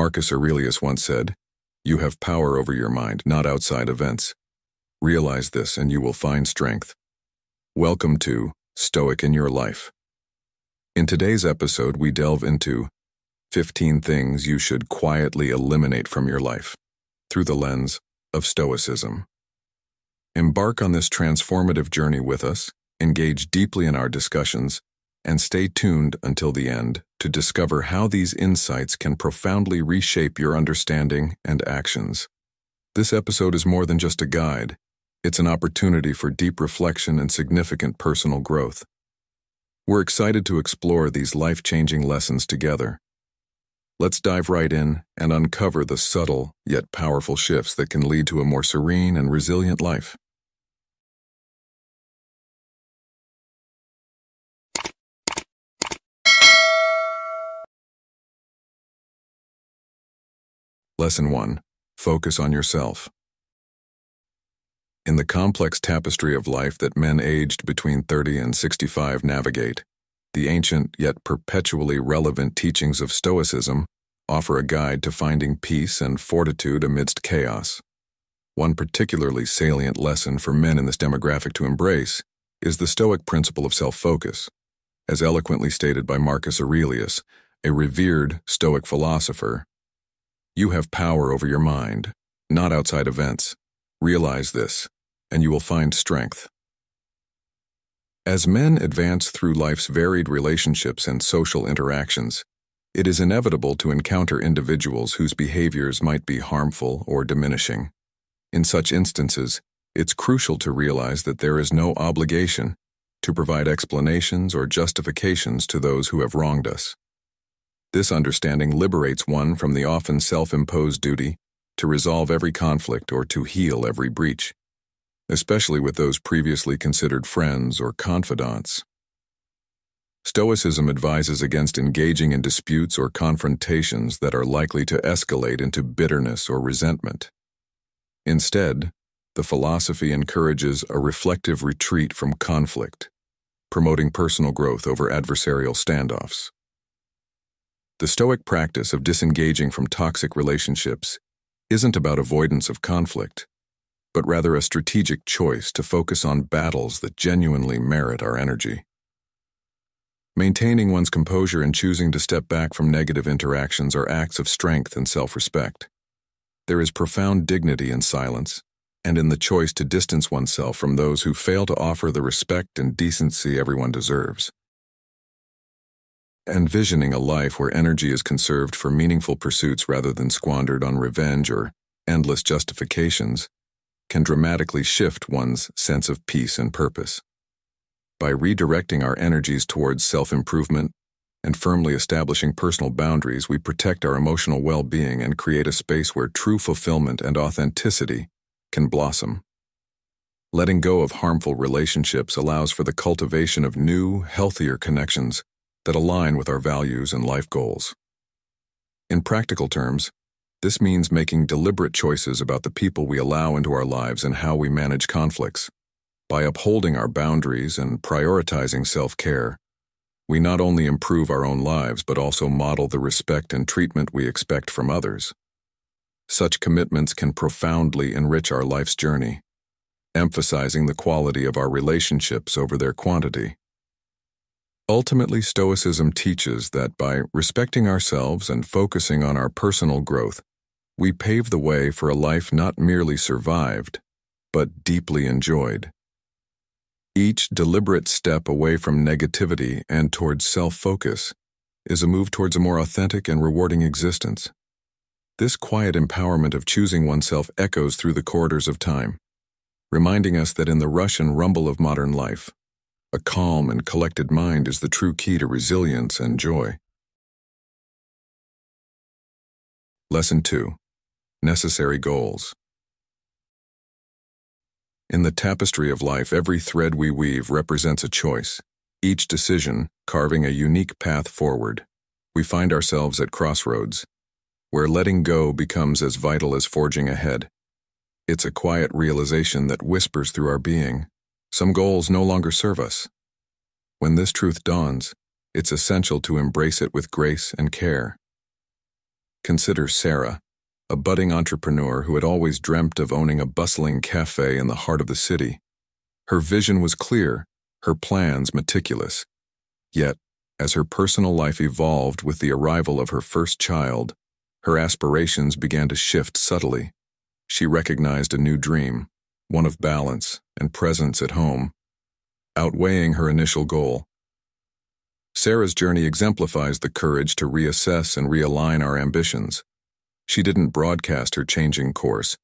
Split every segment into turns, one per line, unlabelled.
Marcus Aurelius once said, "You have power over your mind, not outside events. Realize this and you will find strength." Welcome to Stoic in Your Life. In today's episode, we delve into 15 things you should quietly eliminate from your life through the lens of Stoicism. Embark on this transformative journey with us, engage deeply in our discussions, and stay tuned until the end to discover how these insights can profoundly reshape your understanding and actions. This episode is more than just a guide. It's an opportunity for deep reflection and significant personal growth. We're excited to explore these life-changing lessons together. Let's dive right in and uncover the subtle yet powerful shifts that can lead to a more serene and resilient life. Lesson 1. Focus on yourself. In the complex tapestry of life that men aged between 30 and 65 navigate, the ancient yet perpetually relevant teachings of Stoicism offer a guide to finding peace and fortitude amidst chaos. One particularly salient lesson for men in this demographic to embrace is the Stoic principle of self-focus, as eloquently stated by Marcus Aurelius, a revered Stoic philosopher. You have power over your mind, not outside events. Realize this, and you will find strength. As men advance through life's varied relationships and social interactions, it is inevitable to encounter individuals whose behaviors might be harmful or diminishing. In such instances, it's crucial to realize that there is no obligation to provide explanations or justifications to those who have wronged us. This understanding liberates one from the often self-imposed duty to resolve every conflict or to heal every breach, especially with those previously considered friends or confidants. Stoicism advises against engaging in disputes or confrontations that are likely to escalate into bitterness or resentment. Instead, the philosophy encourages a reflective retreat from conflict, promoting personal growth over adversarial standoffs. The Stoic practice of disengaging from toxic relationships isn't about avoidance of conflict, but rather a strategic choice to focus on battles that genuinely merit our energy. Maintaining one's composure and choosing to step back from negative interactions are acts of strength and self-respect. There is profound dignity in silence, and in the choice to distance oneself from those who fail to offer the respect and decency everyone deserves. Envisioning a life where energy is conserved for meaningful pursuits rather than squandered on revenge or endless justifications can dramatically shift one's sense of peace and purpose. By redirecting our energies towards self-improvement and firmly establishing personal boundaries, we protect our emotional well-being and create a space where true fulfillment and authenticity can blossom. Letting go of harmful relationships allows for the cultivation of new, healthier connections that align with our values and life goals. In practical terms, this means making deliberate choices about the people we allow into our lives and how we manage conflicts. By upholding our boundaries and prioritizing self-care, we not only improve our own lives but also model the respect and treatment we expect from others. Such commitments can profoundly enrich our life's journey, emphasizing the quality of our relationships over their quantity. Ultimately, Stoicism teaches that by respecting ourselves and focusing on our personal growth, we pave the way for a life not merely survived, but deeply enjoyed. Each deliberate step away from negativity and towards self-focus is a move towards a more authentic and rewarding existence. This quiet empowerment of choosing oneself echoes through the corridors of time, reminding us that in the rush and rumble of modern life, a calm and collected mind is the true key to resilience and joy. Lesson 2. Necessary goals. In the tapestry of life, every thread we weave represents a choice, each decision carving a unique path forward. We find ourselves at crossroads, where letting go becomes as vital as forging ahead. It's a quiet realization that whispers through our being, some goals no longer serve us. When this truth dawns, it's essential to embrace it with grace and care. Consider Sarah, a budding entrepreneur who had always dreamt of owning a bustling cafe in the heart of the city. Her vision was clear, her plans meticulous. Yet, as her personal life evolved with the arrival of her first child, her aspirations began to shift subtly. She recognized a new dream, one of balance and presence at home, outweighing her initial goal. Sarah's journey exemplifies the courage to reassess and realign our ambitions. She didn't broadcast her changing course.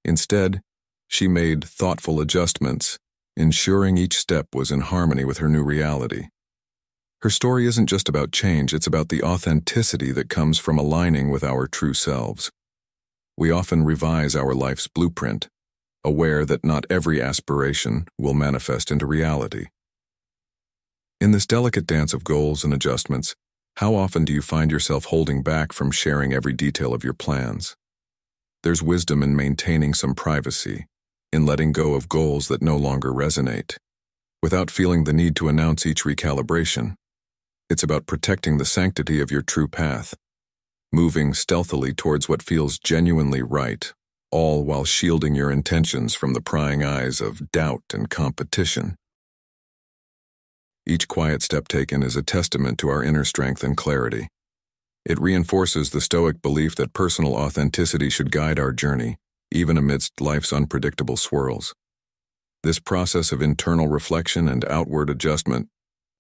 Instead, she made thoughtful adjustments, ensuring each step was in harmony with her new reality. Her story isn't just about change, it's about the authenticity that comes from aligning with our true selves. We often revise our life's blueprint, aware that not every aspiration will manifest into reality. In this delicate dance of goals and adjustments, how often do you find yourself holding back from sharing every detail of your plans? There's wisdom in maintaining some privacy, in letting go of goals that no longer resonate, without feeling the need to announce each recalibration. It's about protecting the sanctity of your true path, moving stealthily towards what feels genuinely right, all while shielding your intentions from the prying eyes of doubt and competition. Each quiet step taken is a testament to our inner strength and clarity. It reinforces the Stoic belief that personal authenticity should guide our journey, even amidst life's unpredictable swirls. This process of internal reflection and outward adjustment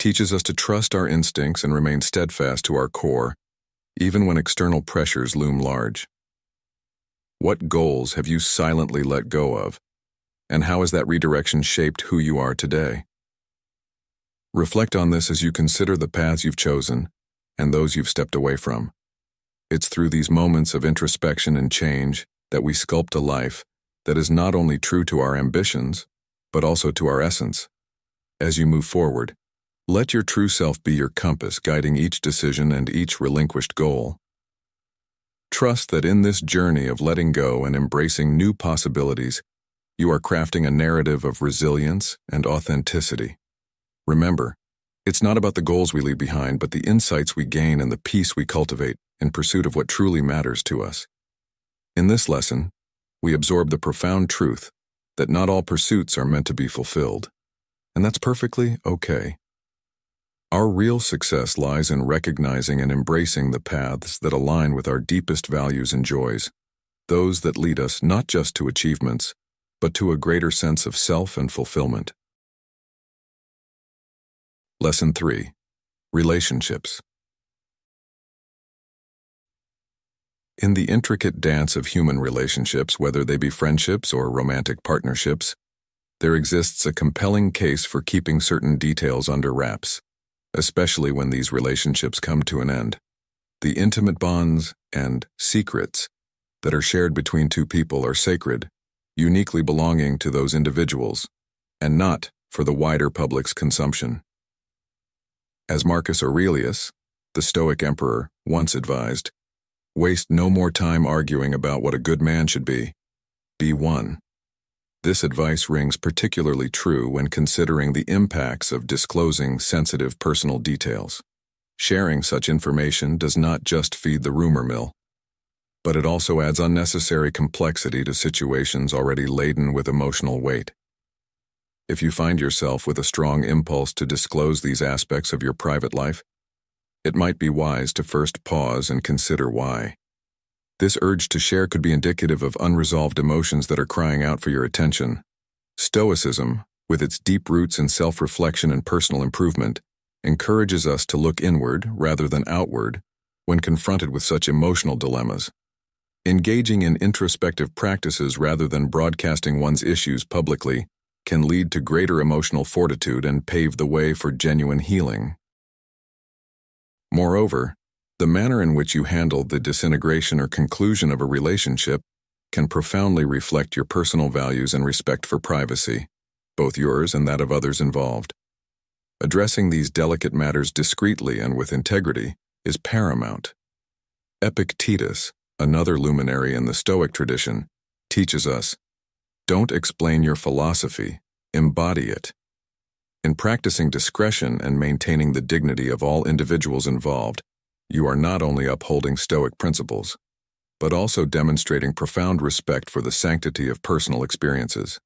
teaches us to trust our instincts and remain steadfast to our core, even when external pressures loom large. What goals have you silently let go of, and how has that redirection shaped who you are today? Reflect on this as you consider the paths you've chosen and those you've stepped away from. It's through these moments of introspection and change that we sculpt a life that is not only true to our ambitions, but also to our essence. As you move forward, let your true self be your compass, guiding each decision and each relinquished goal. Trust that in this journey of letting go and embracing new possibilities, you are crafting a narrative of resilience and authenticity. Remember, it's not about the goals we leave behind, but the insights we gain and the peace we cultivate in pursuit of what truly matters to us. In this lesson, we absorb the profound truth that not all pursuits are meant to be fulfilled, and that's perfectly okay. Our real success lies in recognizing and embracing the paths that align with our deepest values and joys, those that lead us not just to achievements, but to a greater sense of self and fulfillment. Lesson 3. Relationships. In the intricate dance of human relationships, whether they be friendships or romantic partnerships, there exists a compelling case for keeping certain details under wraps, especially when these relationships come to an end. The intimate bonds and secrets that are shared between two people are sacred, uniquely belonging to those individuals, and not for the wider public's consumption. As Marcus Aurelius, the Stoic emperor, once advised, waste no more time arguing about what a good man should be one. This advice rings particularly true when considering the impacts of disclosing sensitive personal details. Sharing such information does not just feed the rumor mill, but it also adds unnecessary complexity to situations already laden with emotional weight. If you find yourself with a strong impulse to disclose these aspects of your private life, it might be wise to first pause and consider why. This urge to share could be indicative of unresolved emotions that are crying out for your attention. Stoicism, with its deep roots in self-reflection and personal improvement, encourages us to look inward rather than outward when confronted with such emotional dilemmas. Engaging in introspective practices rather than broadcasting one's issues publicly can lead to greater emotional fortitude and pave the way for genuine healing. Moreover, the manner in which you handle the disintegration or conclusion of a relationship can profoundly reflect your personal values and respect for privacy, both yours and that of others involved. Addressing these delicate matters discreetly and with integrity is paramount. Epictetus, another luminary in the Stoic tradition, teaches us, don't explain your philosophy, embody it. In practicing discretion and maintaining the dignity of all individuals involved, you are not only upholding Stoic principles, but also demonstrating profound respect for the sanctity of personal experiences.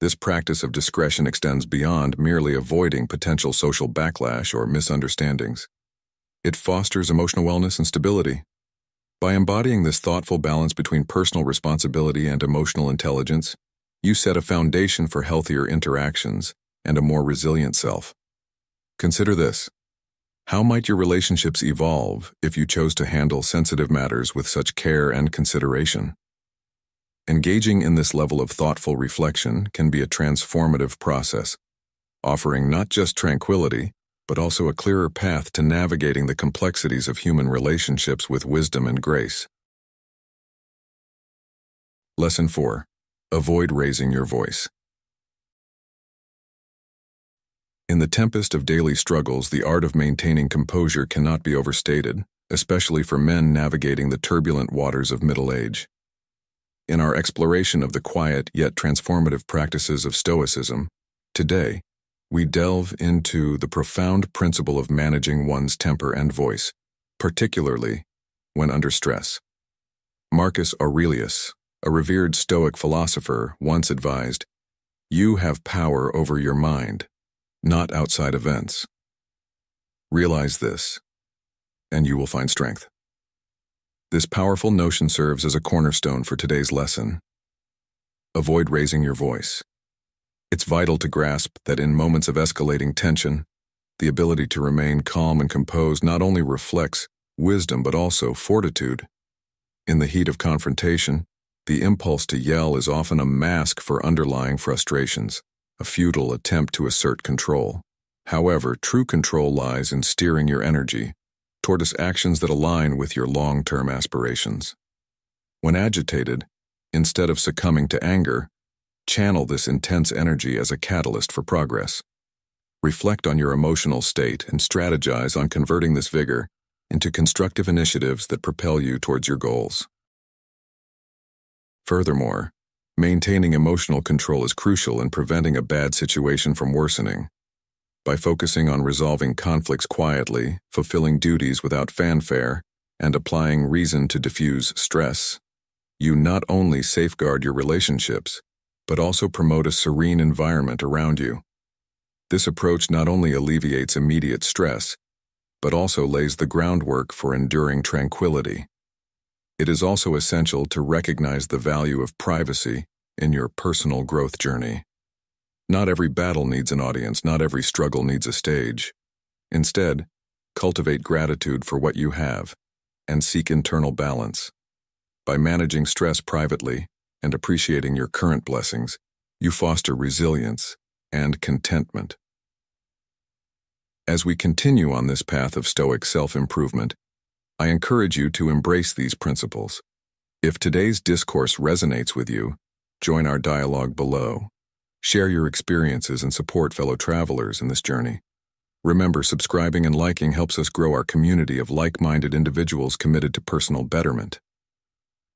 This practice of discretion extends beyond merely avoiding potential social backlash or misunderstandings. It fosters emotional wellness and stability. By embodying this thoughtful balance between personal responsibility and emotional intelligence, you set a foundation for healthier interactions and a more resilient self. Consider this. How might your relationships evolve if you chose to handle sensitive matters with such care and consideration? Engaging in this level of thoughtful reflection can be a transformative process, offering not just tranquility, but also a clearer path to navigating the complexities of human relationships with wisdom and grace. Lesson 4. Avoid raising your voice. In the tempest of daily struggles, the art of maintaining composure cannot be overstated, especially for men navigating the turbulent waters of middle age. In our exploration of the quiet yet transformative practices of Stoicism, today, we delve into the profound principle of managing one's temper and voice, particularly when under stress. Marcus Aurelius, a revered Stoic philosopher, once advised, "You have power over your mind, not outside events." Realize this, and you will find strength. This powerful notion serves as a cornerstone for today's lesson. Avoid raising your voice. It's vital to grasp that in moments of escalating tension, the ability to remain calm and composed not only reflects wisdom but also fortitude. In the heat of confrontation, the impulse to yell is often a mask for underlying frustrations, a futile attempt to assert control. However, true control lies in steering your energy toward actions that align with your long-term aspirations. When agitated, instead of succumbing to anger, channel this intense energy as a catalyst for progress. Reflect on your emotional state and strategize on converting this vigor into constructive initiatives that propel you towards your goals. Furthermore, maintaining emotional control is crucial in preventing a bad situation from worsening. By focusing on resolving conflicts quietly, fulfilling duties without fanfare, and applying reason to diffuse stress, you not only safeguard your relationships, but also promote a serene environment around you. This approach not only alleviates immediate stress, but also lays the groundwork for enduring tranquility. It is also essential to recognize the value of privacy in your personal growth journey. Not every battle needs an audience, not every struggle needs a stage. Instead, cultivate gratitude for what you have and seek internal balance. By managing stress privately and appreciating your current blessings, you foster resilience and contentment. As we continue on this path of Stoic self-improvement, I encourage you to embrace these principles. If today's discourse resonates with you, join our dialogue below. Share your experiences and support fellow travelers in this journey. Remember, subscribing and liking helps us grow our community of like-minded individuals committed to personal betterment.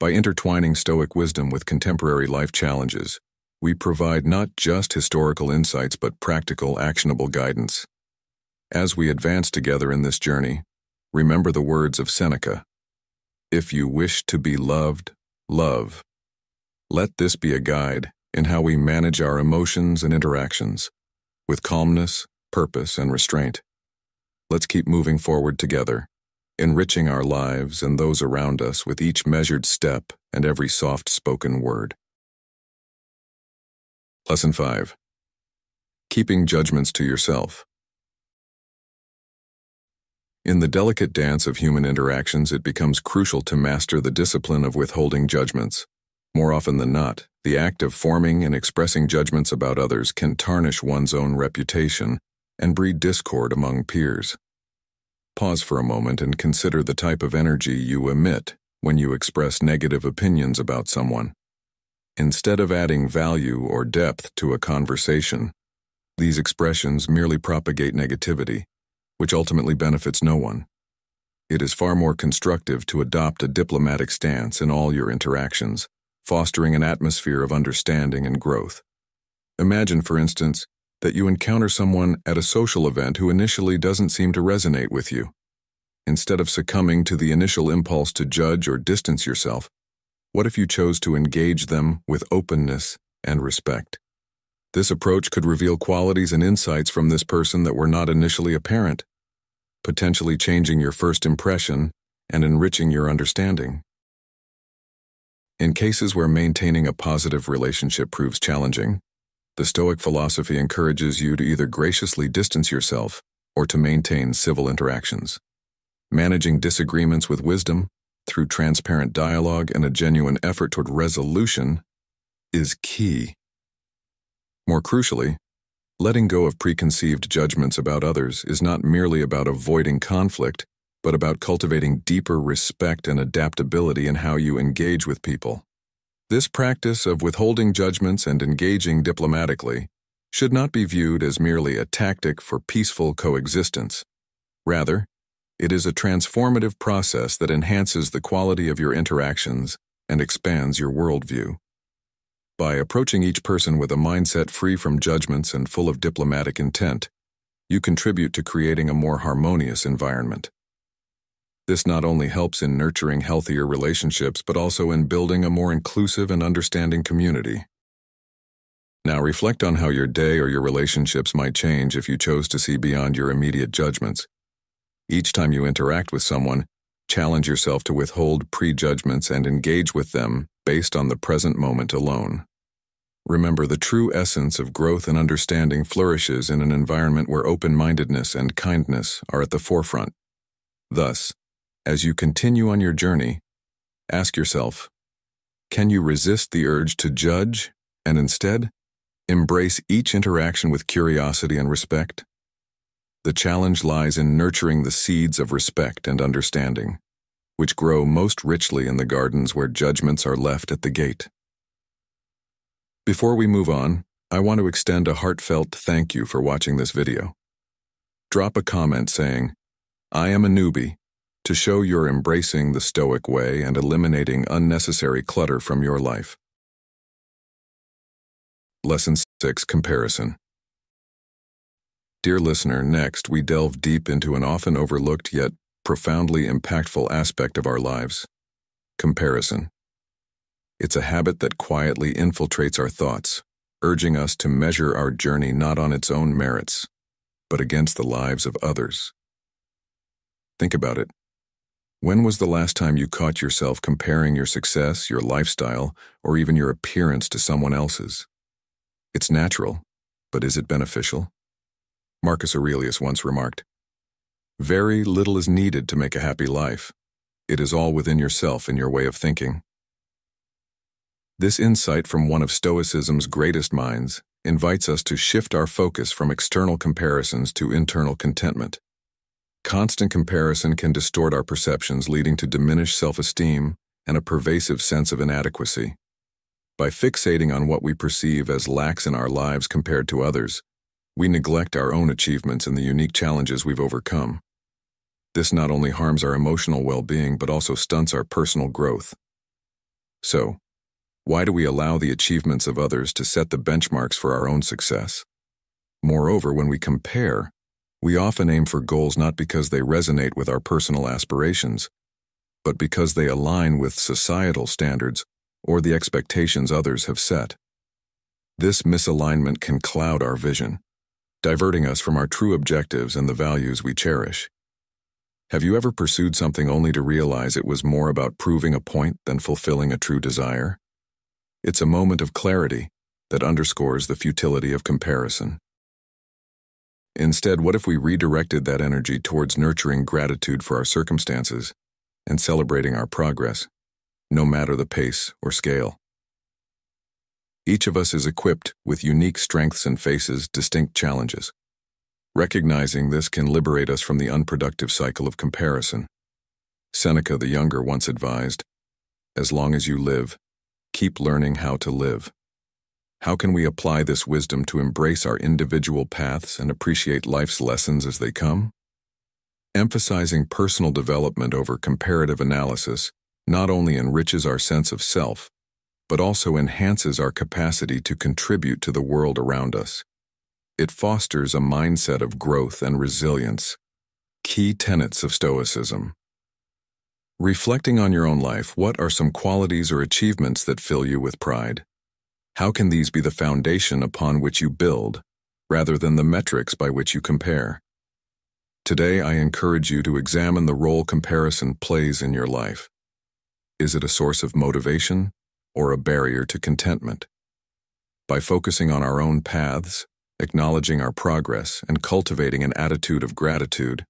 By intertwining Stoic wisdom with contemporary life challenges, we provide not just historical insights but practical, actionable guidance. As we advance together in this journey, remember the words of Seneca, "If you wish to be loved, love." Let this be a guide in how we manage our emotions and interactions, with calmness, purpose, and restraint. Let's keep moving forward together, enriching our lives and those around us with each measured step and every soft-spoken word. Lesson 5. Keeping judgments to yourself. In the delicate dance of human interactions, it becomes crucial to master the discipline of withholding judgments. More often than not, the act of forming and expressing judgments about others can tarnish one's own reputation and breed discord among peers. Pause for a moment and consider the type of energy you emit when you express negative opinions about someone. Instead of adding value or depth to a conversation, these expressions merely propagate negativity, which ultimately benefits no one. It is far more constructive to adopt a diplomatic stance in all your interactions, fostering an atmosphere of understanding and growth. Imagine, for instance, that you encounter someone at a social event who initially doesn't seem to resonate with you. Instead of succumbing to the initial impulse to judge or distance yourself, what if you chose to engage them with openness and respect? This approach could reveal qualities and insights from this person that were not initially apparent, potentially changing your first impression and enriching your understanding. In cases where maintaining a positive relationship proves challenging, the Stoic philosophy encourages you to either graciously distance yourself or to maintain civil interactions. Managing disagreements with wisdom, through transparent dialogue and a genuine effort toward resolution, is key. More crucially, letting go of preconceived judgments about others is not merely about avoiding conflict, but about cultivating deeper respect and adaptability in how you engage with people. This practice of withholding judgments and engaging diplomatically should not be viewed as merely a tactic for peaceful coexistence. Rather, it is a transformative process that enhances the quality of your interactions and expands your worldview. By approaching each person with a mindset free from judgments and full of diplomatic intent, you contribute to creating a more harmonious environment. This not only helps in nurturing healthier relationships, but also in building a more inclusive and understanding community. Now reflect on how your day or your relationships might change if you chose to see beyond your immediate judgments. Each time you interact with someone, challenge yourself to withhold prejudgments and engage with them based on the present moment alone. Remember, the true essence of growth and understanding flourishes in an environment where open-mindedness and kindness are at the forefront. Thus, as you continue on your journey, ask yourself, can you resist the urge to judge and instead embrace each interaction with curiosity and respect? The challenge lies in nurturing the seeds of respect and understanding, which grow most richly in the gardens where judgments are left at the gate. Before we move on, I want to extend a heartfelt thank you for watching this video. Drop a comment saying, "I am a newbie," to show you're embracing the Stoic way and eliminating unnecessary clutter from your life. Lesson 6: Comparison. Dear listener, next we delve deep into an often overlooked yet profoundly impactful aspect of our lives: comparison. It's a habit that quietly infiltrates our thoughts, urging us to measure our journey not on its own merits, but against the lives of others. Think about it. When was the last time you caught yourself comparing your success, your lifestyle, or even your appearance to someone else's? It's natural, but is it beneficial? Marcus Aurelius once remarked, "Very little is needed to make a happy life. It is all within yourself and your way of thinking." This insight from one of Stoicism's greatest minds invites us to shift our focus from external comparisons to internal contentment. Constant comparison can distort our perceptions, leading to diminished self-esteem and a pervasive sense of inadequacy. By fixating on what we perceive as lacks in our lives compared to others, we neglect our own achievements and the unique challenges we've overcome. This not only harms our emotional well-being, but also stunts our personal growth. So, why do we allow the achievements of others to set the benchmarks for our own success? Moreover, when we compare, we often aim for goals not because they resonate with our personal aspirations, but because they align with societal standards or the expectations others have set. This misalignment can cloud our vision, diverting us from our true objectives and the values we cherish. Have you ever pursued something only to realize it was more about proving a point than fulfilling a true desire? It's a moment of clarity that underscores the futility of comparison. Instead, what if we redirected that energy towards nurturing gratitude for our circumstances and celebrating our progress, no matter the pace or scale? Each of us is equipped with unique strengths and faces distinct challenges. Recognizing this can liberate us from the unproductive cycle of comparison. Seneca the Younger once advised, "As long as you live, keep learning how to live." How can we apply this wisdom to embrace our individual paths and appreciate life's lessons as they come? Emphasizing personal development over comparative analysis not only enriches our sense of self, but also enhances our capacity to contribute to the world around us. It fosters a mindset of growth and resilience, Key tenets of Stoicism. Reflecting on your own life, what are some qualities or achievements that fill you with pride? How can these be the foundation upon which you build, rather than the metrics by which you compare? Today, I encourage you to examine the role comparison plays in your life. Is it a source of motivation or a barrier to contentment? By focusing on our own paths, acknowledging our progress, and cultivating an attitude of gratitude,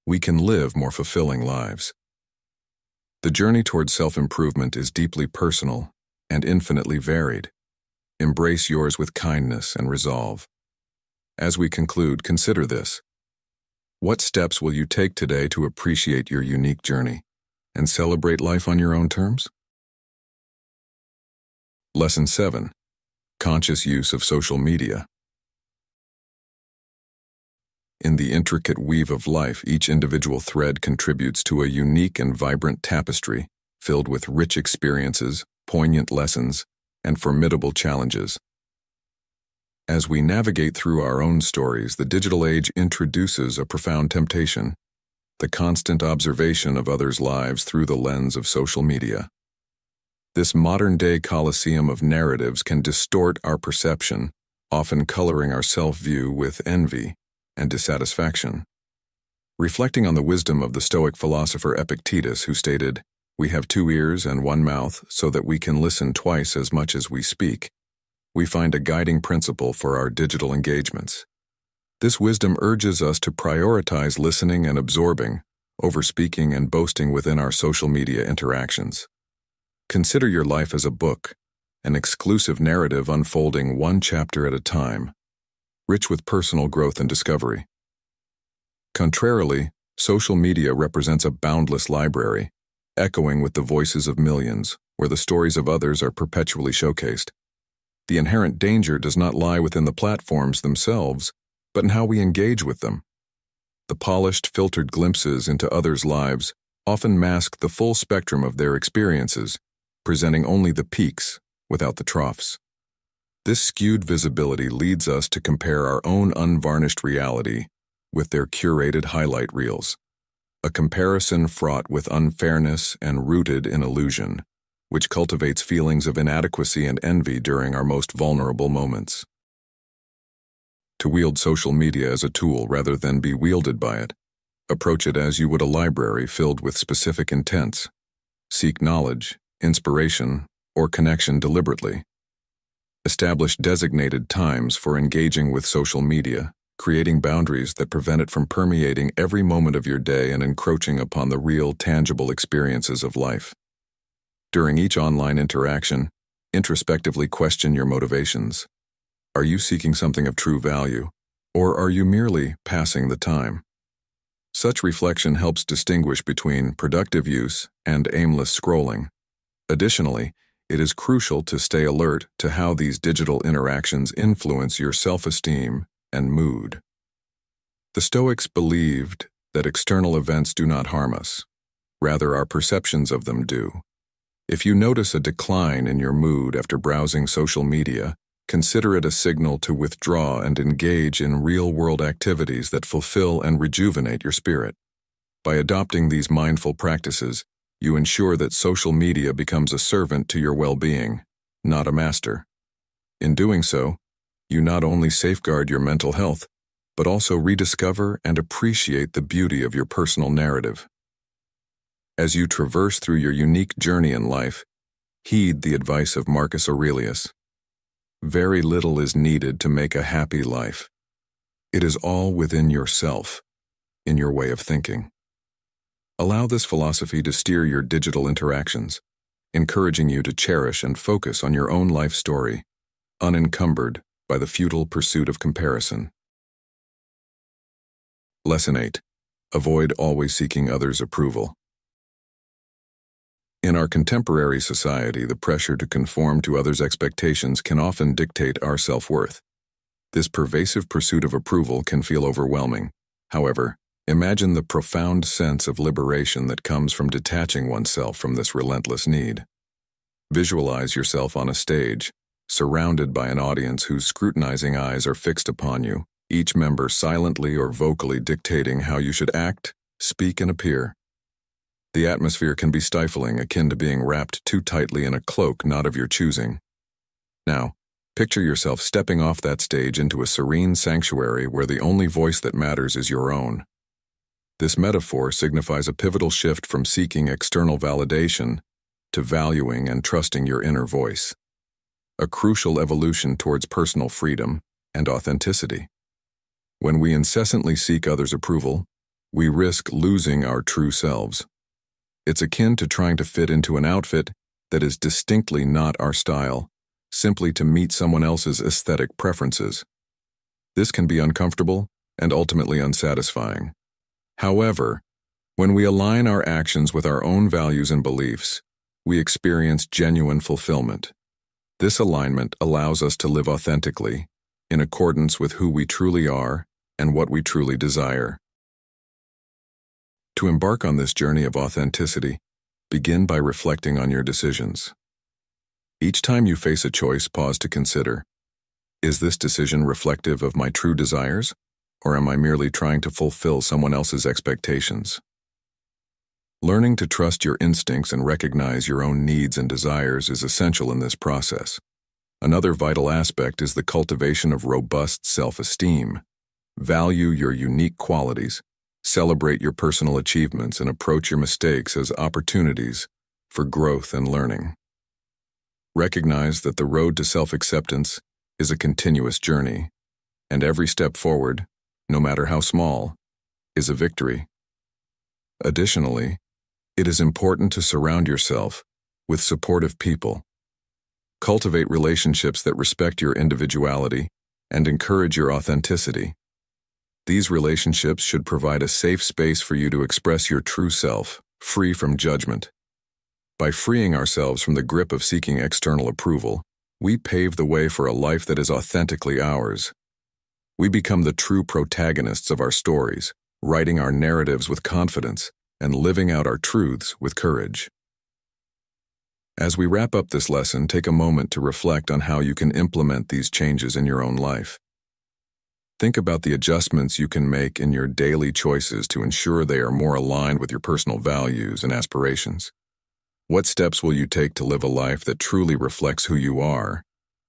we can live more fulfilling lives. The journey towards self-improvement is deeply personal and infinitely varied. Embrace yours with kindness and resolve. As we conclude, consider this. What steps will you take today to appreciate your unique journey and celebrate life on your own terms? Lesson 7. Conscious use of social media. In the intricate weave of life, each individual thread contributes to a unique and vibrant tapestry filled with rich experiences, poignant lessons, and formidable challenges. As we navigate through our own stories, the digital age introduces a profound temptation: the constant observation of others' lives through the lens of social media. This modern-day coliseum of narratives can distort our perception, often coloring our self-view with envy and dissatisfaction. Reflecting on the wisdom of the Stoic philosopher Epictetus, who stated, "We have 2 ears and 1 mouth so that we can listen twice as much as we speak," we find a guiding principle for our digital engagements. This wisdom urges us to prioritize listening and absorbing over speaking and boasting within our social media interactions. Consider your life as a book, an exclusive narrative unfolding one chapter at a time, rich with personal growth and discovery. Contrarily, social media represents a boundless library, echoing with the voices of millions, where the stories of others are perpetually showcased. The inherent danger does not lie within the platforms themselves, but in how we engage with them. The polished, filtered glimpses into others' lives often mask the full spectrum of their experiences, presenting only the peaks without the troughs. This skewed visibility leads us to compare our own unvarnished reality with their curated highlight reels, a comparison fraught with unfairness and rooted in illusion, which cultivates feelings of inadequacy and envy during our most vulnerable moments. To wield social media as a tool rather than be wielded by it, approach it as you would a library filled with specific intents. Seek knowledge, inspiration, or connection deliberately. Establish designated times for engaging with social media, creating boundaries that prevent it from permeating every moment of your day and encroaching upon the real, tangible experiences of life. During each online interaction, introspectively question your motivations. Are you seeking something of true value, or are you merely passing the time? Such reflection helps distinguish between productive use and aimless scrolling. Additionally, it is crucial to stay alert to how these digital interactions influence your self-esteem and mood. The Stoics believed that external events do not harm us. Rather, our perceptions of them do. If you notice a decline in your mood after browsing social media, consider it a signal to withdraw and engage in real-world activities that fulfill and rejuvenate your spirit. By adopting these mindful practices, you ensure that social media becomes a servant to your well-being, not a master. In doing so, you not only safeguard your mental health, but also rediscover and appreciate the beauty of your personal narrative. As you traverse through your unique journey in life, heed the advice of Marcus Aurelius. Very little is needed to make a happy life. It is all within yourself, in your way of thinking. Allow this philosophy to steer your digital interactions, encouraging you to cherish and focus on your own life story, unencumbered by the futile pursuit of comparison. Lesson 8. Avoid always seeking others' approval. In our contemporary society, the pressure to conform to others' expectations can often dictate our self-worth. This pervasive pursuit of approval can feel overwhelming. However, imagine the profound sense of liberation that comes from detaching oneself from this relentless need. Visualize yourself on a stage, surrounded by an audience whose scrutinizing eyes are fixed upon you, each member silently or vocally dictating how you should act, speak, and appear. The atmosphere can be stifling, akin to being wrapped too tightly in a cloak not of your choosing. Now, picture yourself stepping off that stage into a serene sanctuary where the only voice that matters is your own. This metaphor signifies a pivotal shift from seeking external validation to valuing and trusting your inner voice, a crucial evolution towards personal freedom and authenticity. When we incessantly seek others' approval, we risk losing our true selves. It's akin to trying to fit into an outfit that is distinctly not our style, simply to meet someone else's aesthetic preferences. This can be uncomfortable and ultimately unsatisfying. However, when we align our actions with our own values and beliefs, we experience genuine fulfillment. This alignment allows us to live authentically, in accordance with who we truly are and what we truly desire. To embark on this journey of authenticity, begin by reflecting on your decisions. Each time you face a choice, pause to consider, is this decision reflective of my true desires, or am I merely trying to fulfill someone else's expectations? Learning to trust your instincts and recognize your own needs and desires is essential in this process. Another vital aspect is the cultivation of robust self-esteem. Value your unique qualities, celebrate your personal achievements, and approach your mistakes as opportunities for growth and learning. Recognize that the road to self-acceptance is a continuous journey, and every step forward, no matter how small, is a victory. Additionally, it is important to surround yourself with supportive people. Cultivate relationships that respect your individuality and encourage your authenticity. These relationships should provide a safe space for you to express your true self, free from judgment. By freeing ourselves from the grip of seeking external approval, we pave the way for a life that is authentically ours. We become the true protagonists of our stories, writing our narratives with confidence and living out our truths with courage. As we wrap up this lesson, take a moment to reflect on how you can implement these changes in your own life. Think about the adjustments you can make in your daily choices to ensure they are more aligned with your personal values and aspirations. What steps will you take to live a life that truly reflects who you are,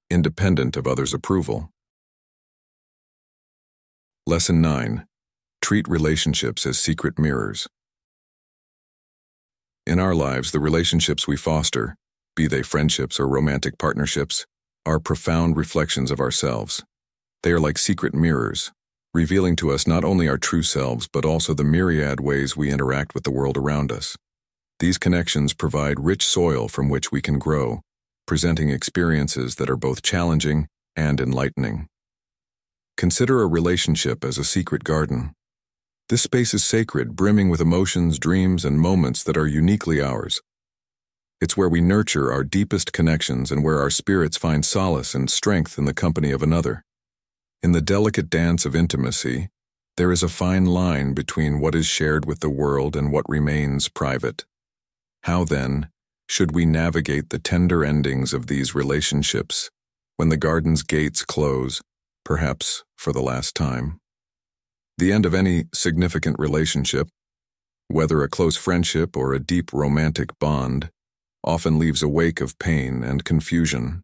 independent of others' approval? Lesson 9. Treat relationships as secret mirrors. In our lives, the relationships we foster, be they friendships or romantic partnerships, are profound reflections of ourselves. They are like secret mirrors, revealing to us not only our true selves but also the myriad ways we interact with the world around us. These connections provide rich soil from which we can grow, presenting experiences that are both challenging and enlightening. Consider a relationship as a secret garden. This space is sacred, brimming with emotions, dreams, and moments that are uniquely ours. It's where we nurture our deepest connections and where our spirits find solace and strength in the company of another. In the delicate dance of intimacy, there is a fine line between what is shared with the world and what remains private. How, then, should we navigate the tender endings of these relationships when the garden's gates close, perhaps for the last time? The end of any significant relationship, whether a close friendship or a deep romantic bond, often leaves a wake of pain and confusion.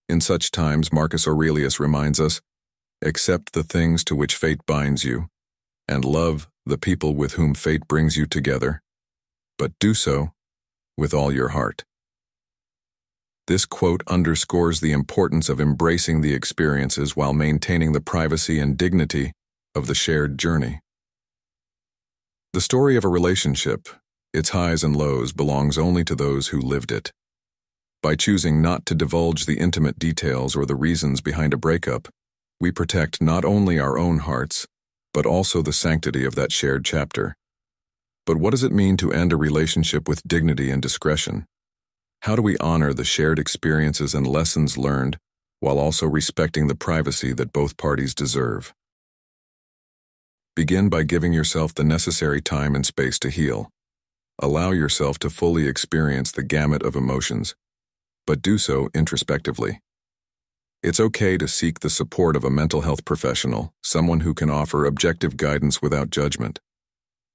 In such times, Marcus Aurelius reminds us, accept the things to which fate binds you, and love the people with whom fate brings you together, but do so with all your heart. This quote underscores the importance of embracing the experiences while maintaining the privacy and dignity of the shared journey. The story of a relationship, its highs and lows, belongs only to those who lived it. By choosing not to divulge the intimate details or the reasons behind a breakup, we protect not only our own hearts, but also the sanctity of that shared chapter. But what does it mean to end a relationship with dignity and discretion? How do we honor the shared experiences and lessons learned while also respecting the privacy that both parties deserve? Begin by giving yourself the necessary time and space to heal. Allow yourself to fully experience the gamut of emotions, but do so introspectively. It's okay to seek the support of a mental health professional, someone who can offer objective guidance without judgment.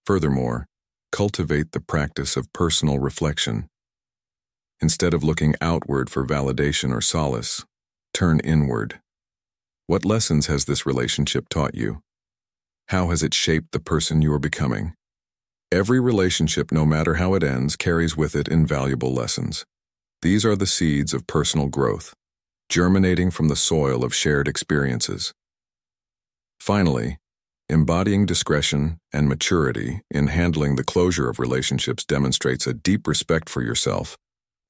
Furthermore, cultivate the practice of personal reflection. Instead of looking outward for validation or solace, turn inward. What lessons has this relationship taught you? How has it shaped the person you are becoming? Every relationship, no matter how it ends, carries with it invaluable lessons. These are the seeds of personal growth, germinating from the soil of shared experiences. Finally, embodying discretion and maturity in handling the closure of relationships demonstrates a deep respect for yourself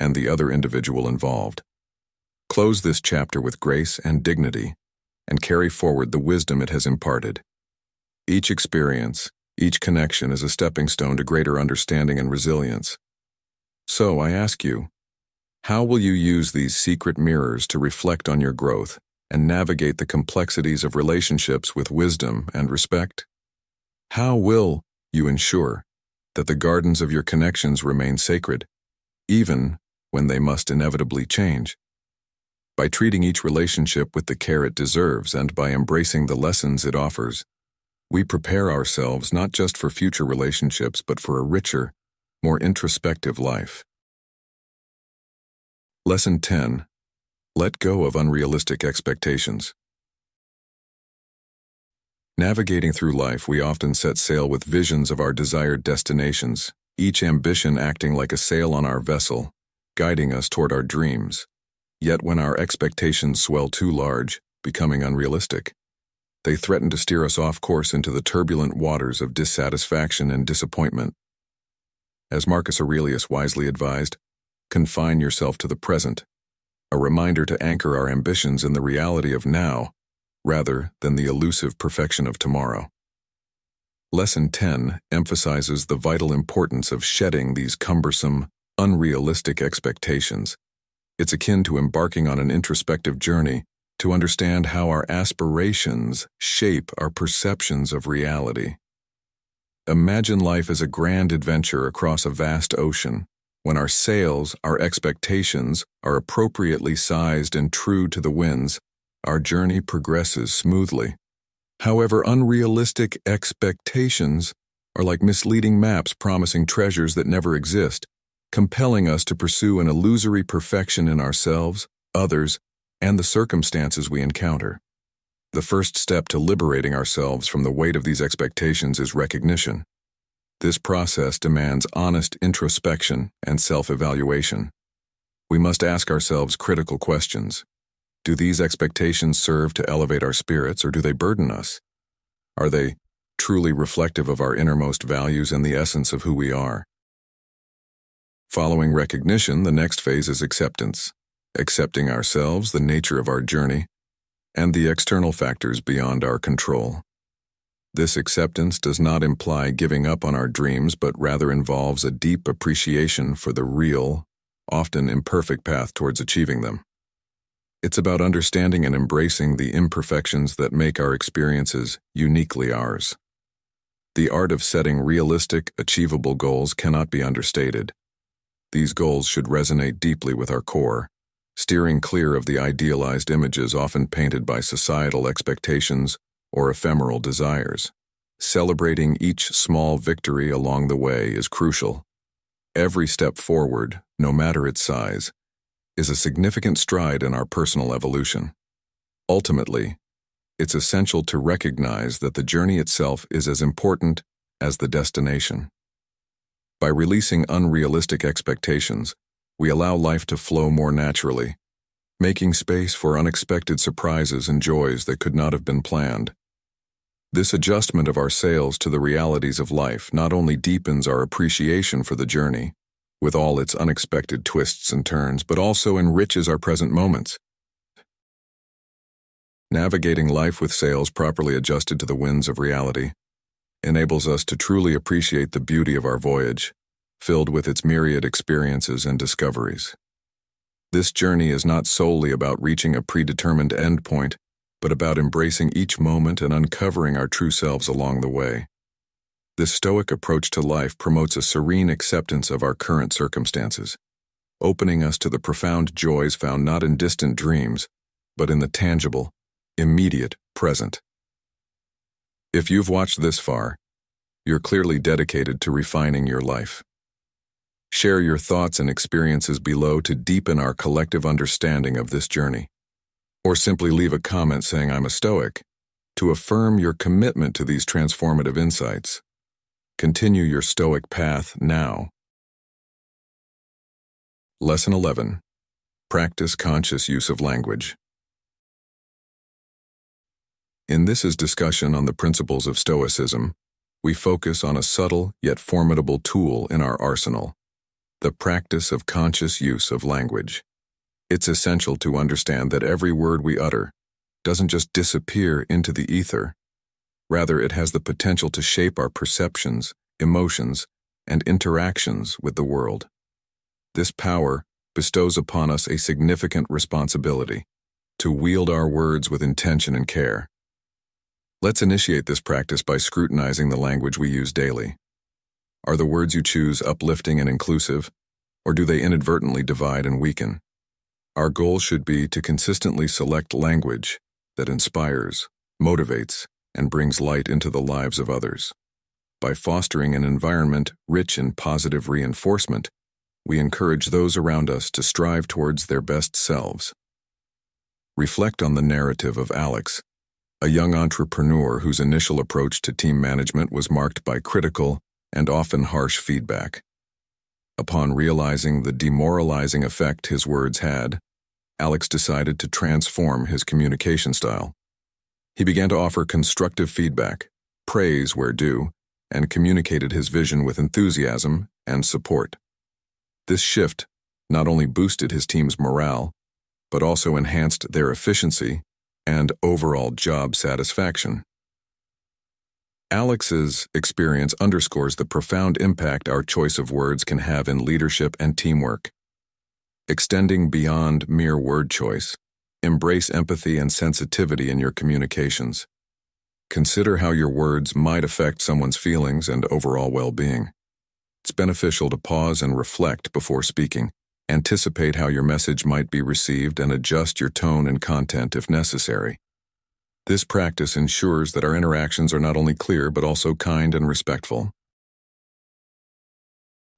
and the other individual involved. Close this chapter with grace and dignity, and carry forward the wisdom it has imparted. Each experience, each connection is a stepping stone to greater understanding and resilience. So I ask you, how will you use these secret mirrors to reflect on your growth and navigate the complexities of relationships with wisdom and respect? How will you ensure that the gardens of your connections remain sacred, even when they must inevitably change? By treating each relationship with the care it deserves and by embracing the lessons it offers, we prepare ourselves not just for future relationships but for a richer, more introspective life. Lesson 10. Let go of unrealistic expectations. Navigating through life, we often set sail with visions of our desired destinations, each ambition acting like a sail on our vessel, guiding us toward our dreams. Yet when our expectations swell too large, becoming unrealistic, they threaten to steer us off course into the turbulent waters of dissatisfaction and disappointment. As Marcus Aurelius wisely advised, confine yourself to the present, a reminder to anchor our ambitions in the reality of now, rather than the elusive perfection of tomorrow. Lesson 10 emphasizes the vital importance of shedding these cumbersome, unrealistic expectations. It's akin to embarking on an introspective journey to understand how our aspirations shape our perceptions of reality. Imagine life as a grand adventure across a vast ocean. When our sails, our expectations, are appropriately sized and true to the winds, our journey progresses smoothly. However, unrealistic expectations are like misleading maps promising treasures that never exist, compelling us to pursue an illusory perfection in ourselves, others, and the circumstances we encounter. The first step to liberating ourselves from the weight of these expectations is recognition. This process demands honest introspection and self-evaluation. We must ask ourselves critical questions. Do these expectations serve to elevate our spirits, or do they burden us? Are they truly reflective of our innermost values and the essence of who we are? Following recognition, the next phase is acceptance. Accepting ourselves, the nature of our journey, and the external factors beyond our control. This acceptance does not imply giving up on our dreams, but rather involves a deep appreciation for the real, often imperfect path towards achieving them. It's about understanding and embracing the imperfections that make our experiences uniquely ours. The art of setting realistic, achievable goals cannot be understated. These goals should resonate deeply with our core, steering clear of the idealized images often painted by societal expectations or ephemeral desires. Celebrating each small victory along the way is crucial. Every step forward, no matter its size, is a significant stride in our personal evolution. Ultimately, it's essential to recognize that the journey itself is as important as the destination. By releasing unrealistic expectations, we allow life to flow more naturally, making space for unexpected surprises and joys that could not have been planned. This adjustment of our sails to the realities of life not only deepens our appreciation for the journey, with all its unexpected twists and turns, but also enriches our present moments. Navigating life with sails properly adjusted to the winds of reality enables us to truly appreciate the beauty of our voyage, filled with its myriad experiences and discoveries. This journey is not solely about reaching a predetermined endpoint, but about embracing each moment and uncovering our true selves along the way. This Stoic approach to life promotes a serene acceptance of our current circumstances, opening us to the profound joys found not in distant dreams, but in the tangible, immediate present. If you've watched this far, you're clearly dedicated to refining your life. Share your thoughts and experiences below to deepen our collective understanding of this journey. Or simply leave a comment saying I'm a Stoic to affirm your commitment to these transformative insights. Continue your Stoic path now. Lesson 11. Practice conscious use of language. In this discussion on the principles of Stoicism, we focus on a subtle yet formidable tool in our arsenal, the practice of conscious use of language. It's essential to understand that every word we utter doesn't just disappear into the ether. Rather, it has the potential to shape our perceptions, emotions, and interactions with the world. This power bestows upon us a significant responsibility to wield our words with intention and care. Let's initiate this practice by scrutinizing the language we use daily. Are the words you choose uplifting and inclusive, or do they inadvertently divide and weaken? Our goal should be to consistently select language that inspires, motivates, and brings light into the lives of others. By fostering an environment rich in positive reinforcement, we encourage those around us to strive towards their best selves. Reflect on the narrative of Alex, a young entrepreneur whose initial approach to team management was marked by critical and often harsh feedback. Upon realizing the demoralizing effect his words had, Alex decided to transform his communication style. He began to offer constructive feedback, praise where due, and communicated his vision with enthusiasm and support. This shift not only boosted his team's morale, but also enhanced their efficiency and overall job satisfaction. Alex's experience underscores the profound impact our choice of words can have in leadership and teamwork. Extending beyond mere word choice, embrace empathy and sensitivity in your communications. Consider how your words might affect someone's feelings and overall well-being. It's beneficial to pause and reflect before speaking. Anticipate how your message might be received and adjust your tone and content if necessary. This practice ensures that our interactions are not only clear but also kind and respectful.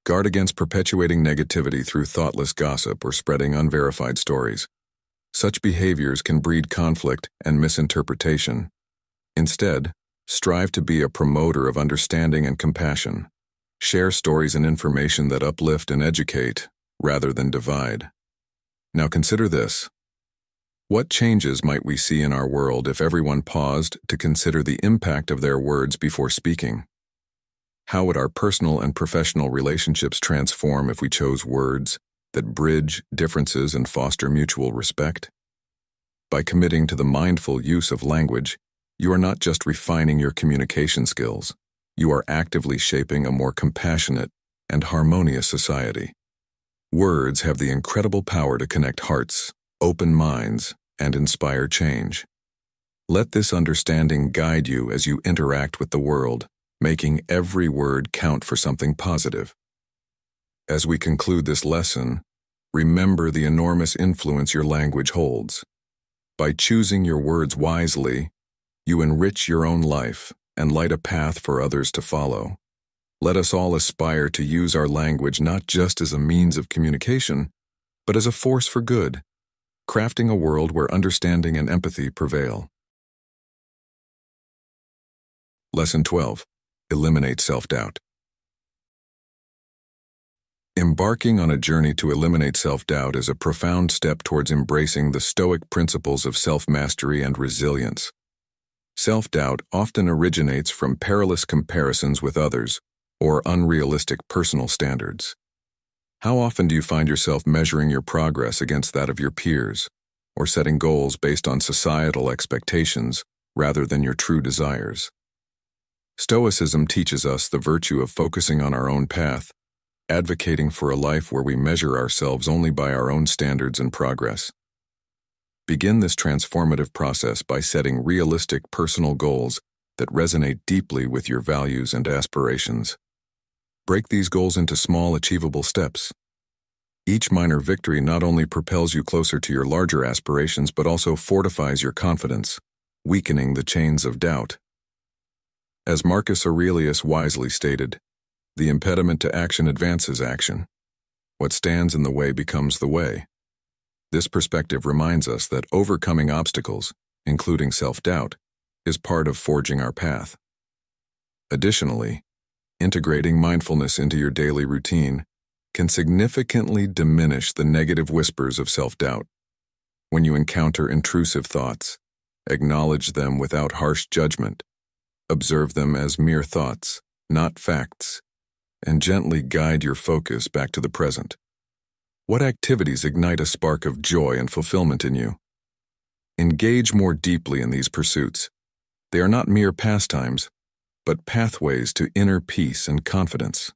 Guard against perpetuating negativity through thoughtless gossip or spreading unverified stories. Such behaviors can breed conflict and misinterpretation. Instead, strive to be a promoter of understanding and compassion. Share stories and information that uplift and educate, rather than divide. Now consider this. What changes might we see in our world if everyone paused to consider the impact of their words before speaking? How would our personal and professional relationships transform if we chose words that bridge differences and foster mutual respect? By committing to the mindful use of language, you are not just refining your communication skills, you are actively shaping a more compassionate and harmonious society. Words have the incredible power to connect hearts, open minds, and inspire change. Let this understanding guide you as you interact with the world, making every word count for something positive. As we conclude this lesson, remember the enormous influence your language holds. By choosing your words wisely, you enrich your own life and light a path for others to follow. Let us all aspire to use our language not just as a means of communication, but as a force for good, crafting a world where understanding and empathy prevail. Lesson 12. Eliminate self-doubt. Embarking on a journey to eliminate self-doubt is a profound step towards embracing the Stoic principles of self-mastery and resilience. Self-doubt often originates from perilous comparisons with others or unrealistic personal standards. How often do you find yourself measuring your progress against that of your peers, or setting goals based on societal expectations rather than your true desires? Stoicism teaches us the virtue of focusing on our own path, advocating for a life where we measure ourselves only by our own standards and progress. Begin this transformative process by setting realistic personal goals that resonate deeply with your values and aspirations. Break these goals into small, achievable steps. Each minor victory not only propels you closer to your larger aspirations but also fortifies your confidence, weakening the chains of doubt. As Marcus Aurelius wisely stated, the impediment to action advances action. What stands in the way becomes the way. This perspective reminds us that overcoming obstacles, including self-doubt, is part of forging our path. Additionally, integrating mindfulness into your daily routine can significantly diminish the negative whispers of self-doubt. When you encounter intrusive thoughts, acknowledge them without harsh judgment, observe them as mere thoughts, not facts, and gently guide your focus back to the present. What activities ignite a spark of joy and fulfillment in you? Engage more deeply in these pursuits. They are not mere pastimes, but pathways to inner peace and confidence.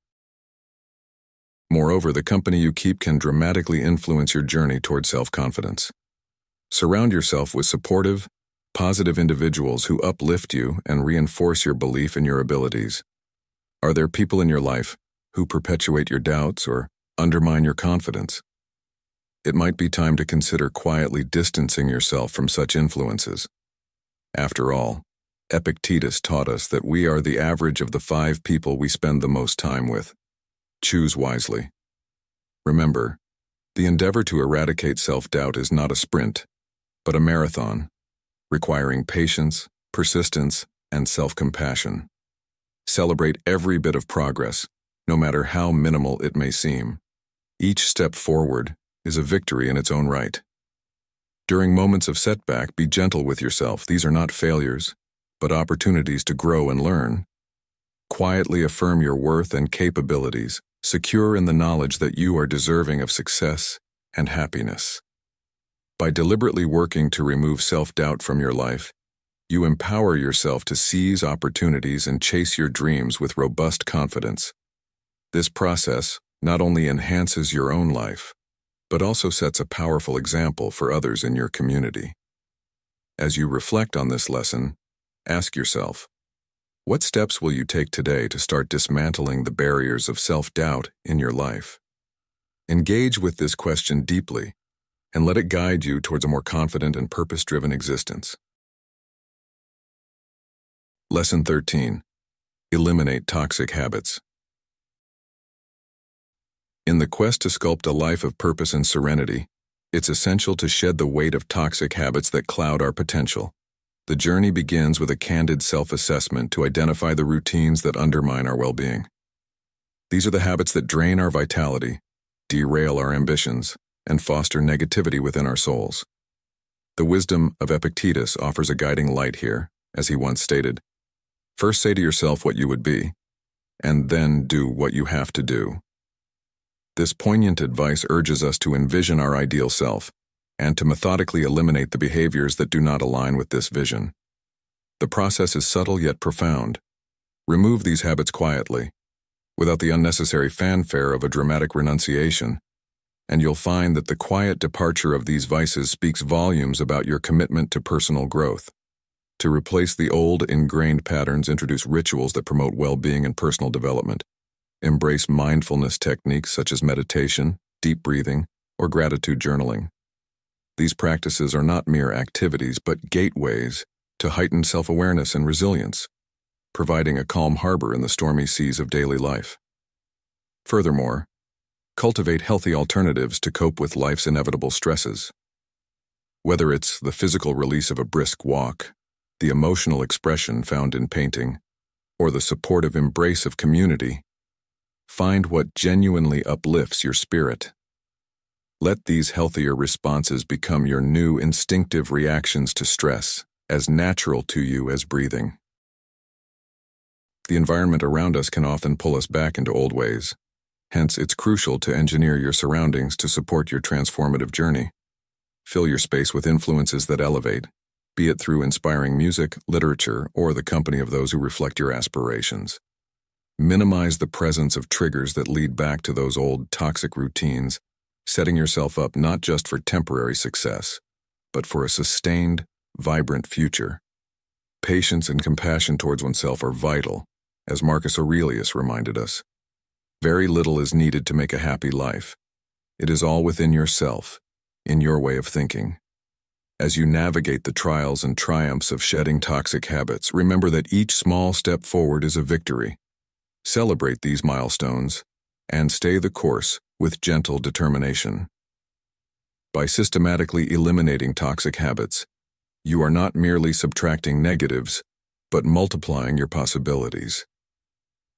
Moreover, the company you keep can dramatically influence your journey toward self-confidence. Surround yourself with supportive, positive individuals who uplift you and reinforce your belief in your abilities. Are there people in your life who perpetuate your doubts or undermine your confidence? It might be time to consider quietly distancing yourself from such influences. After all, Epictetus taught us that we are the average of the 5 people we spend the most time with. Choose wisely. Remember, the endeavor to eradicate self-doubt is not a sprint, but a marathon, requiring patience, persistence, and self-compassion. Celebrate every bit of progress, no matter how minimal it may seem. Each step forward is a victory in its own right. During moments of setback, be gentle with yourself. These are not failures, but opportunities to grow and learn. Quietly affirm your worth and capabilities, secure in the knowledge that you are deserving of success and happiness. By deliberately working to remove self-doubt from your life, you empower yourself to seize opportunities and chase your dreams with robust confidence. This process not only enhances your own life, but also sets a powerful example for others in your community. As you reflect on this lesson, ask yourself, what steps will you take today to start dismantling the barriers of self-doubt in your life? Engage with this question deeply, and let it guide you towards a more confident and purpose-driven existence. Lesson 13. Eliminate toxic habits. In the quest to sculpt a life of purpose and serenity, it's essential to shed the weight of toxic habits that cloud our potential. The journey begins with a candid self-assessment to identify the routines that undermine our well-being. These are the habits that drain our vitality, derail our ambitions, and foster negativity within our souls. The wisdom of Epictetus offers a guiding light here, as he once stated, "First say to yourself what you would be, and then do what you have to do." This poignant advice urges us to envision our ideal self, and to methodically eliminate the behaviors that do not align with this vision. The process is subtle yet profound. Remove these habits quietly, without the unnecessary fanfare of a dramatic renunciation, and you'll find that the quiet departure of these vices speaks volumes about your commitment to personal growth. To replace the old, ingrained patterns, introduce rituals that promote well-being and personal development. Embrace mindfulness techniques such as meditation, deep breathing, or gratitude journaling. These practices are not mere activities, but gateways to heightened self-awareness and resilience, providing a calm harbor in the stormy seas of daily life. Furthermore, cultivate healthy alternatives to cope with life's inevitable stresses. Whether it's the physical release of a brisk walk, the emotional expression found in painting, or the supportive embrace of community, find what genuinely uplifts your spirit. Let these healthier responses become your new instinctive reactions to stress, as natural to you as breathing. The environment around us can often pull us back into old ways. Hence, it's crucial to engineer your surroundings to support your transformative journey. Fill your space with influences that elevate, be it through inspiring music, literature, or the company of those who reflect your aspirations. Minimize the presence of triggers that lead back to those old toxic routines, setting yourself up not just for temporary success, but for a sustained, vibrant future. Patience and compassion towards oneself are vital, as Marcus Aurelius reminded us. Very little is needed to make a happy life. It is all within yourself, in your way of thinking. As you navigate the trials and triumphs of shedding toxic habits, remember that each small step forward is a victory. Celebrate these milestones and stay the course with gentle determination. By systematically eliminating toxic habits, you are not merely subtracting negatives, but multiplying your possibilities.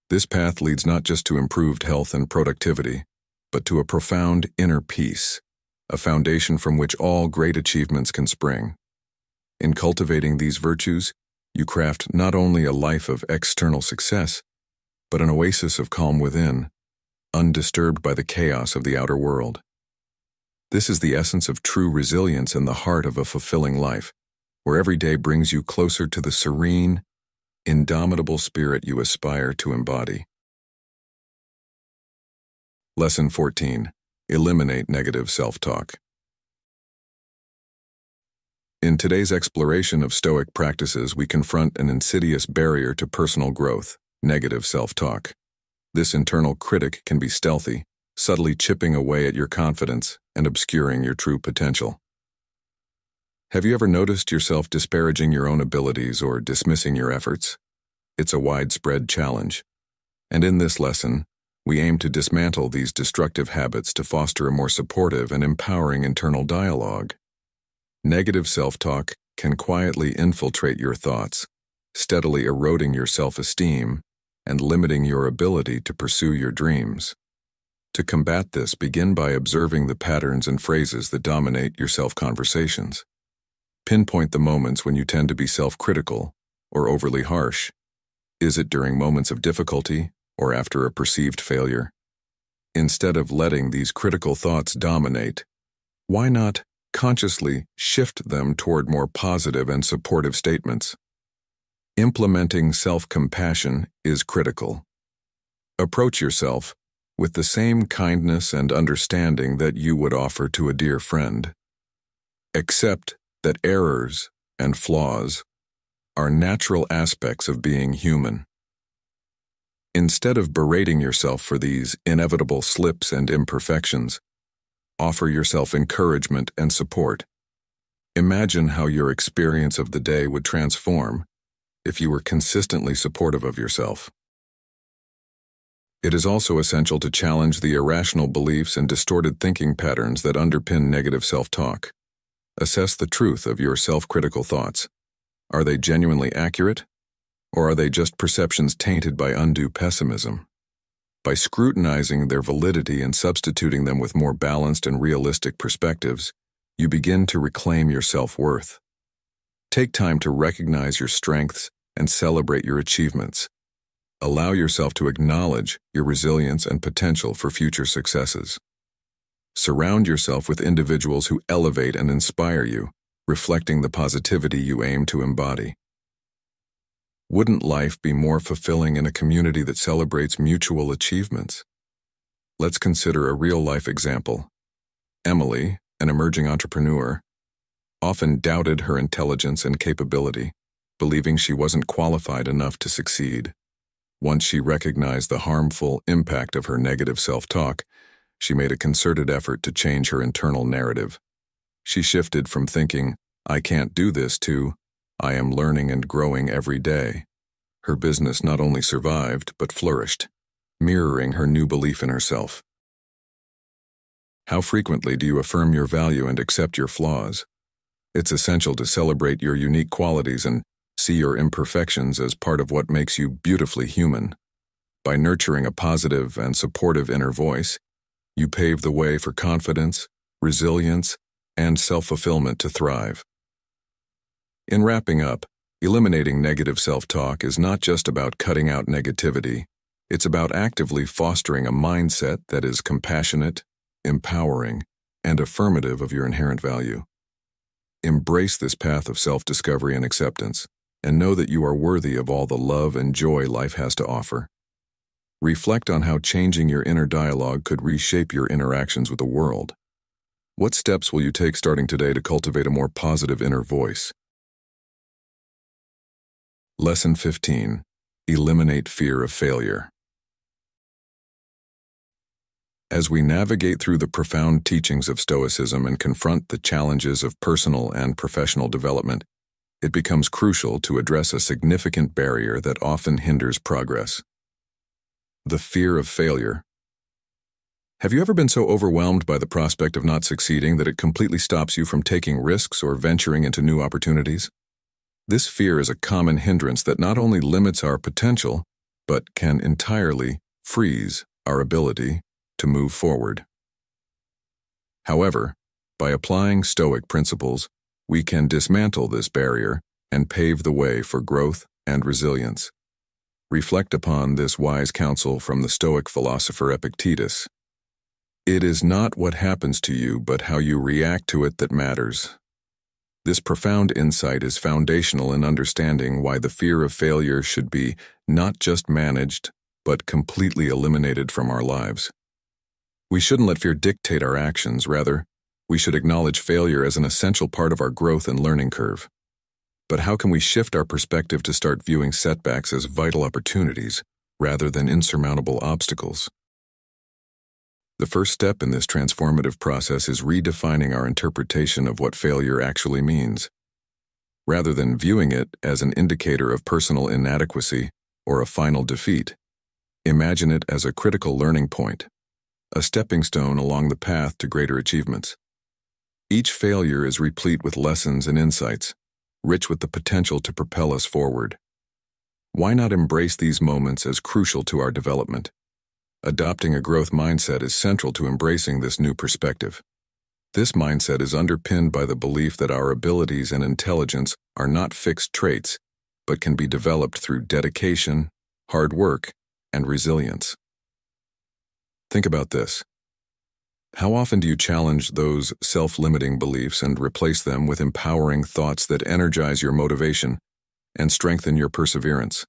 This path leads not just to improved health and productivity, but to a profound inner peace, a foundation from which all great achievements can spring. In cultivating these virtues, you craft not only a life of external success, but an oasis of calm within, undisturbed by the chaos of the outer world. This is the essence of true resilience and the heart of a fulfilling life, where every day brings you closer to the serene, indomitable spirit you aspire to embody. Lesson 14. Eliminate negative self-talk. In today's exploration of Stoic practices, we confront an insidious barrier to personal growth, negative self-talk. This internal critic can be stealthy, subtly chipping away at your confidence and obscuring your true potential. Have you ever noticed yourself disparaging your own abilities or dismissing your efforts? It's a widespread challenge. And in this lesson, we aim to dismantle these destructive habits to foster a more supportive and empowering internal dialogue. Negative self-talk can quietly infiltrate your thoughts, steadily eroding your self-esteem and limiting your ability to pursue your dreams. To combat this, begin by observing the patterns and phrases that dominate your self-conversations. Pinpoint the moments when you tend to be self-critical or overly harsh. Is it during moments of difficulty or after a perceived failure? Instead of letting these critical thoughts dominate, why not consciously shift them toward more positive and supportive statements? Implementing self-compassion is critical. Approach yourself with the same kindness and understanding that you would offer to a dear friend. Accept that errors and flaws are natural aspects of being human. Instead of berating yourself for these inevitable slips and imperfections, offer yourself encouragement and support. Imagine how your experience of the day would transform if you were consistently supportive of yourself. It is also essential to challenge the irrational beliefs and distorted thinking patterns that underpin negative self-talk. Assess the truth of your self-critical thoughts. Are they genuinely accurate? Or are they just perceptions tainted by undue pessimism? By scrutinizing their validity and substituting them with more balanced and realistic perspectives, you begin to reclaim your self-worth. Take time to recognize your strengths and celebrate your achievements. Allow yourself to acknowledge your resilience and potential for future successes. Surround yourself with individuals who elevate and inspire you, reflecting the positivity you aim to embody. Wouldn't life be more fulfilling in a community that celebrates mutual achievements? Let's consider a real-life example. Emily, an emerging entrepreneur, often doubted her intelligence and capability, believing she wasn't qualified enough to succeed. Once she recognized the harmful impact of her negative self-talk, she made a concerted effort to change her internal narrative. She shifted from thinking, "I can't do this," to, "I am learning and growing every day." Her business not only survived, but flourished, mirroring her new belief in herself. How frequently do you affirm your value and accept your flaws? It's essential to celebrate your unique qualities and see your imperfections as part of what makes you beautifully human. By nurturing a positive and supportive inner voice, you pave the way for confidence, resilience, and self-fulfillment to thrive. In wrapping up, eliminating negative self-talk is not just about cutting out negativity. It's about actively fostering a mindset that is compassionate, empowering, and affirmative of your inherent value. Embrace this path of self-discovery and acceptance, and know that you are worthy of all the love and joy life has to offer. Reflect on how changing your inner dialogue could reshape your interactions with the world. What steps will you take starting today to cultivate a more positive inner voice? Lesson 15. Eliminate fear of failure. As we navigate through the profound teachings of Stoicism and confront the challenges of personal and professional development, it becomes crucial to address a significant barrier that often hinders progress: the fear of failure. Have you ever been so overwhelmed by the prospect of not succeeding that it completely stops you from taking risks or venturing into new opportunities? This fear is a common hindrance that not only limits our potential, but can entirely freeze our ability to move forward. However, by applying Stoic principles, we can dismantle this barrier and pave the way for growth and resilience. Reflect upon this wise counsel from the Stoic philosopher Epictetus. It is not what happens to you, but how you react to it that matters. This profound insight is foundational in understanding why the fear of failure should be not just managed, but completely eliminated from our lives. We shouldn't let fear dictate our actions. Rather, we should acknowledge failure as an essential part of our growth and learning curve. But how can we shift our perspective to start viewing setbacks as vital opportunities rather than insurmountable obstacles? The first step in this transformative process is redefining our interpretation of what failure actually means. Rather than viewing it as an indicator of personal inadequacy or a final defeat, imagine it as a critical learning point, a stepping stone along the path to greater achievements. Each failure is replete with lessons and insights, rich with the potential to propel us forward. Why not embrace these moments as crucial to our development? Adopting a growth mindset is central to embracing this new perspective. This mindset is underpinned by the belief that our abilities and intelligence are not fixed traits, but can be developed through dedication, hard work, and resilience. Think about this. How often do you challenge those self-limiting beliefs and replace them with empowering thoughts that energize your motivation and strengthen your perseverance?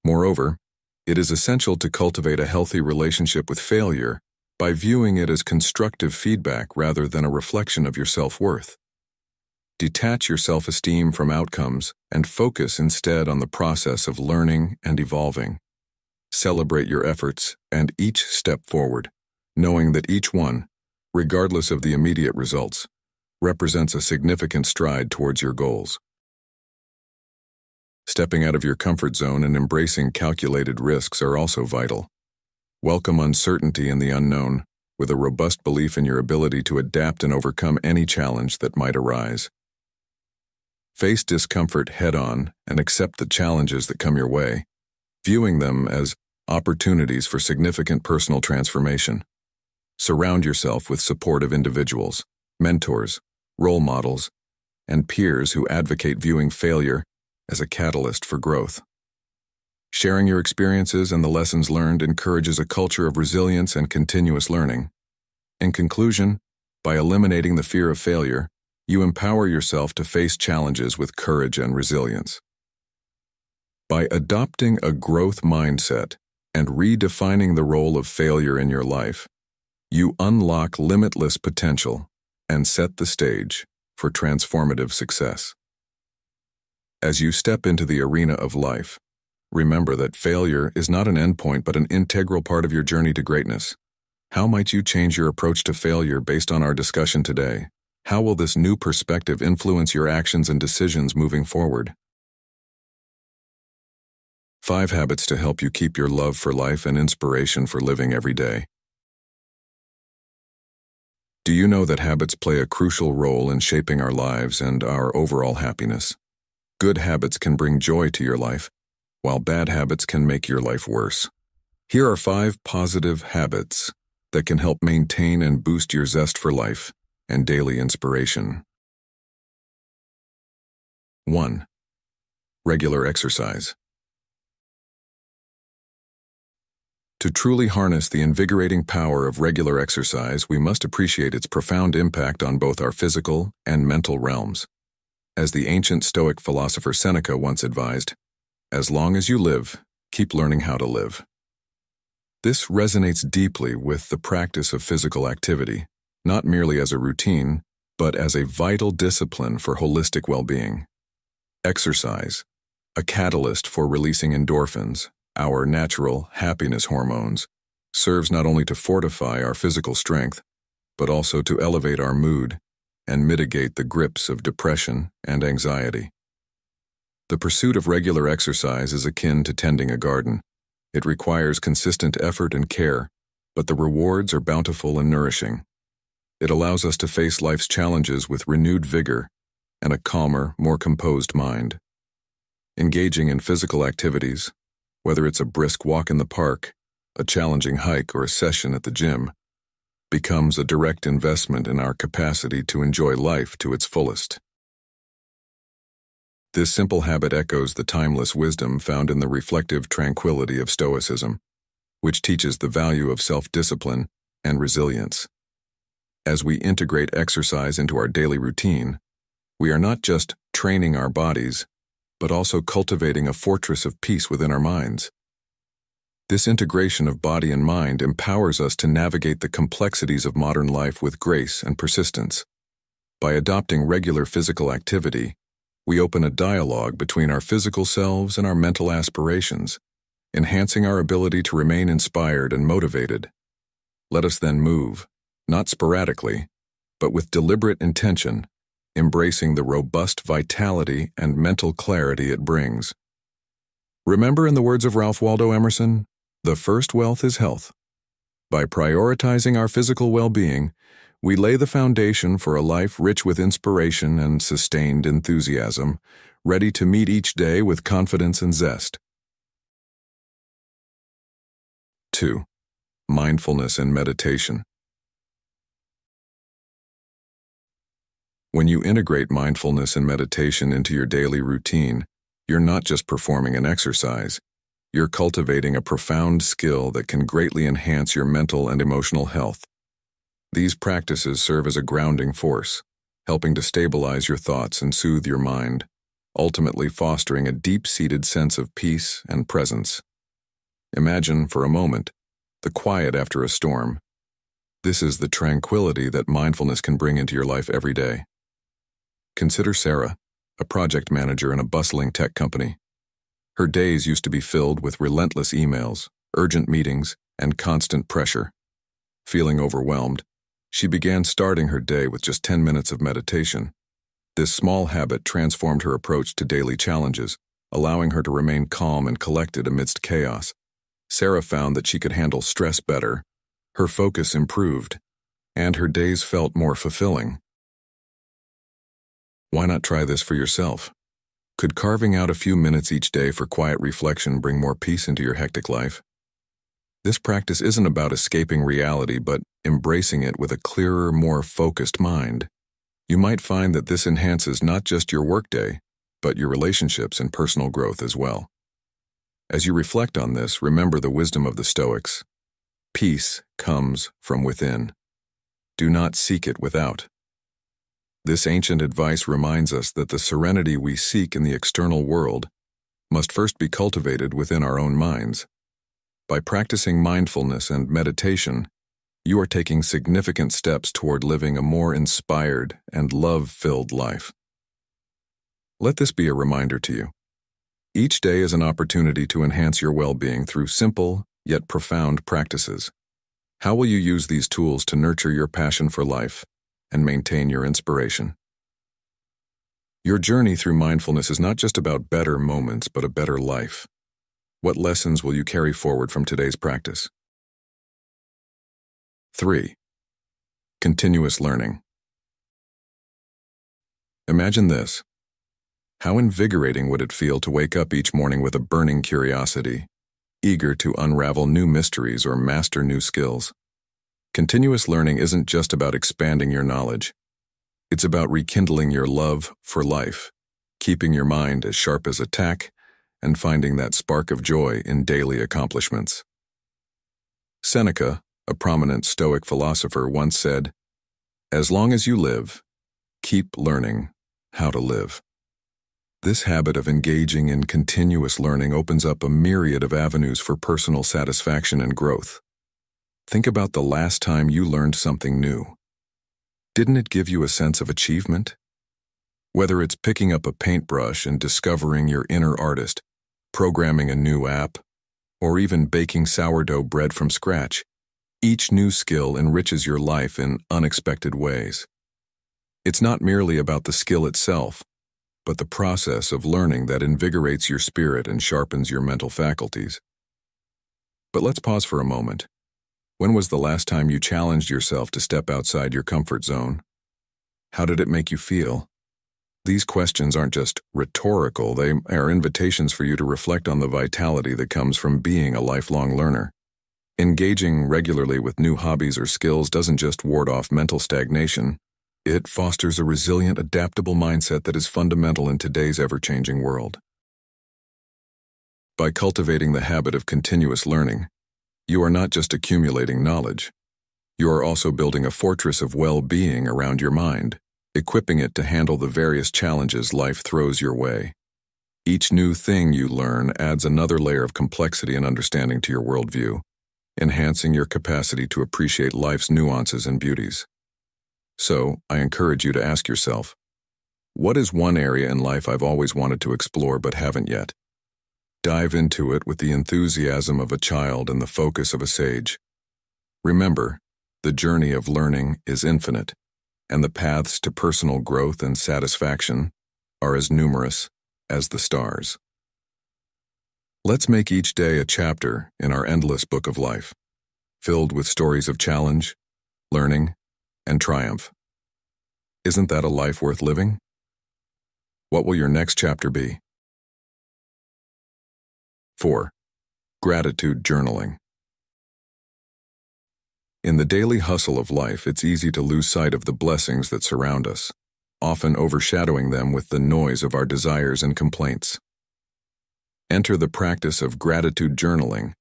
Moreover, it is essential to cultivate a healthy relationship with failure by viewing it as constructive feedback rather than a reflection of your self-worth. Detach your self-esteem from outcomes and focus instead on the process of learning and evolving. Celebrate your efforts and each step forward, knowing that each one, regardless of the immediate results, represents a significant stride towards your goals. Stepping out of your comfort zone and embracing calculated risks are also vital. Welcome uncertainty and the unknown, with a robust belief in your ability to adapt and overcome any challenge that might arise. Face discomfort head-on and accept the challenges that come your way, viewing them as opportunities for significant personal transformation. Surround yourself with supportive individuals, mentors, role models, and peers who advocate viewing failure as a catalyst for growth. Sharing your experiences and the lessons learned encourages a culture of resilience and continuous learning. In conclusion, by eliminating the fear of failure, you empower yourself to face challenges with courage and resilience. By adopting a growth mindset and redefining the role of failure in your life, you unlock limitless potential and set the stage for transformative success. As you step into the arena of life, remember that failure is not an endpoint but an integral part of your journey to greatness. How might you change your approach to failure based on our discussion today? How will this new perspective influence your actions and decisions moving forward? 5 habits to help you keep your love for life and inspiration for living every day. Do you know that habits play a crucial role in shaping our lives and our overall happiness? Good habits can bring joy to your life, while bad habits can make your life worse. Here are 5 positive habits that can help maintain and boost your zest for life and daily inspiration. 1. Regular exercise. To truly harness the invigorating power of regular exercise, we must appreciate its profound impact on both our physical and mental realms. As the ancient Stoic philosopher Seneca once advised, "As long as you live, keep learning how to live." This resonates deeply with the practice of physical activity, not merely as a routine, but as a vital discipline for holistic well-being. Exercise, a catalyst for releasing endorphins, our natural happiness hormones, serves not only to fortify our physical strength, but also to elevate our mood and mitigate the grips of depression and anxiety. The pursuit of regular exercise is akin to tending a garden. It requires consistent effort and care, but the rewards are bountiful and nourishing. It allows us to face life's challenges with renewed vigor and a calmer, more composed mind. Engaging in physical activities, whether it's a brisk walk in the park, a challenging hike, or a session at the gym, becomes a direct investment in our capacity to enjoy life to its fullest. This simple habit echoes the timeless wisdom found in the reflective tranquility of Stoicism, which teaches the value of self-discipline and resilience. As we integrate exercise into our daily routine, we are not just training our bodies, but also cultivating a fortress of peace within our minds. This integration of body and mind empowers us to navigate the complexities of modern life with grace and persistence. By adopting regular physical activity, we open a dialogue between our physical selves and our mental aspirations, enhancing our ability to remain inspired and motivated. Let us then move, not sporadically, but with deliberate intention, embracing the robust vitality and mental clarity it brings. Remember, in the words of Ralph Waldo Emerson, the first wealth is health. By prioritizing our physical well-being, we lay the foundation for a life rich with inspiration and sustained enthusiasm, ready to meet each day with confidence and zest. 2. Mindfulness and meditation. When you integrate mindfulness and meditation into your daily routine, you're not just performing an exercise, you're cultivating a profound skill that can greatly enhance your mental and emotional health. These practices serve as a grounding force, helping to stabilize your thoughts and soothe your mind, ultimately fostering a deep-seated sense of peace and presence. Imagine, for a moment, the quiet after a storm. This is the tranquility that mindfulness can bring into your life every day. Consider Sarah, a project manager in a bustling tech company. Her days used to be filled with relentless emails, urgent meetings, and constant pressure. Feeling overwhelmed, she began starting her day with just 10 minutes of meditation. This small habit transformed her approach to daily challenges, allowing her to remain calm and collected amidst chaos. Sarah found that she could handle stress better, her focus improved, and her days felt more fulfilling. Why not try this for yourself? Could carving out a few minutes each day for quiet reflection bring more peace into your hectic life? This practice isn't about escaping reality, but embracing it with a clearer, more focused mind. You might find that this enhances not just your workday, but your relationships and personal growth as well. As you reflect on this, remember the wisdom of the Stoics. Peace comes from within. Do not seek it without. This ancient advice reminds us that the serenity we seek in the external world must first be cultivated within our own minds. By practicing mindfulness and meditation, you are taking significant steps toward living a more inspired and love-filled life. Let this be a reminder to you. Each day is an opportunity to enhance your well-being through simple yet profound practices. How will you use these tools to nurture your passion for life and maintain your inspiration? Your journey through mindfulness is not just about better moments, but a better life. What lessons will you carry forward from today's practice? 3. Continuous learning. Imagine this. How invigorating would it feel to wake up each morning with a burning curiosity, eager to unravel new mysteries or master new skills? Continuous learning isn't just about expanding your knowledge. It's about rekindling your love for life, keeping your mind as sharp as a tack, and finding that spark of joy in daily accomplishments. Seneca, a prominent Stoic philosopher, once said, "As long as you live, keep learning how to live." This habit of engaging in continuous learning opens up a myriad of avenues for personal satisfaction and growth. Think about the last time you learned something new. Didn't it give you a sense of achievement? Whether it's picking up a paintbrush and discovering your inner artist, programming a new app, or even baking sourdough bread from scratch, each new skill enriches your life in unexpected ways. It's not merely about the skill itself, but the process of learning that invigorates your spirit and sharpens your mental faculties. But let's pause for a moment. When was the last time you challenged yourself to step outside your comfort zone? How did it make you feel? These questions aren't just rhetorical, they are invitations for you to reflect on the vitality that comes from being a lifelong learner. Engaging regularly with new hobbies or skills doesn't just ward off mental stagnation, it fosters a resilient, adaptable mindset that is fundamental in today's ever-changing world. By cultivating the habit of continuous learning, you are not just accumulating knowledge, you are also building a fortress of well-being around your mind, equipping it to handle the various challenges life throws your way. Each new thing you learn adds another layer of complexity and understanding to your worldview, enhancing your capacity to appreciate life's nuances and beauties. So, I encourage you to ask yourself, what is one area in life I've always wanted to explore but haven't yet? Dive into it with the enthusiasm of a child and the focus of a sage. Remember, the journey of learning is infinite, and the paths to personal growth and satisfaction are as numerous as the stars. Let's make each day a chapter in our endless book of life, filled with stories of challenge, learning, and triumph. Isn't that a life worth living? What will your next chapter be? 4. Gratitude journaling. In the daily hustle of life, it's easy to lose sight of the blessings that surround us, often overshadowing them with the noise of our desires and complaints. Enter the practice of gratitude journaling,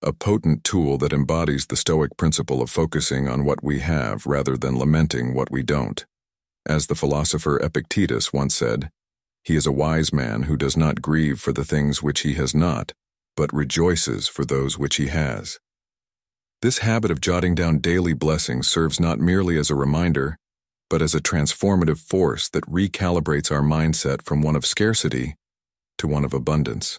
a potent tool that embodies the Stoic principle of focusing on what we have rather than lamenting what we don't. As the philosopher Epictetus once said, "He is a wise man who does not grieve for the things which he has not, but rejoices for those which he has." This habit of jotting down daily blessings serves not merely as a reminder, but as a transformative force that recalibrates our mindset from one of scarcity to one of abundance.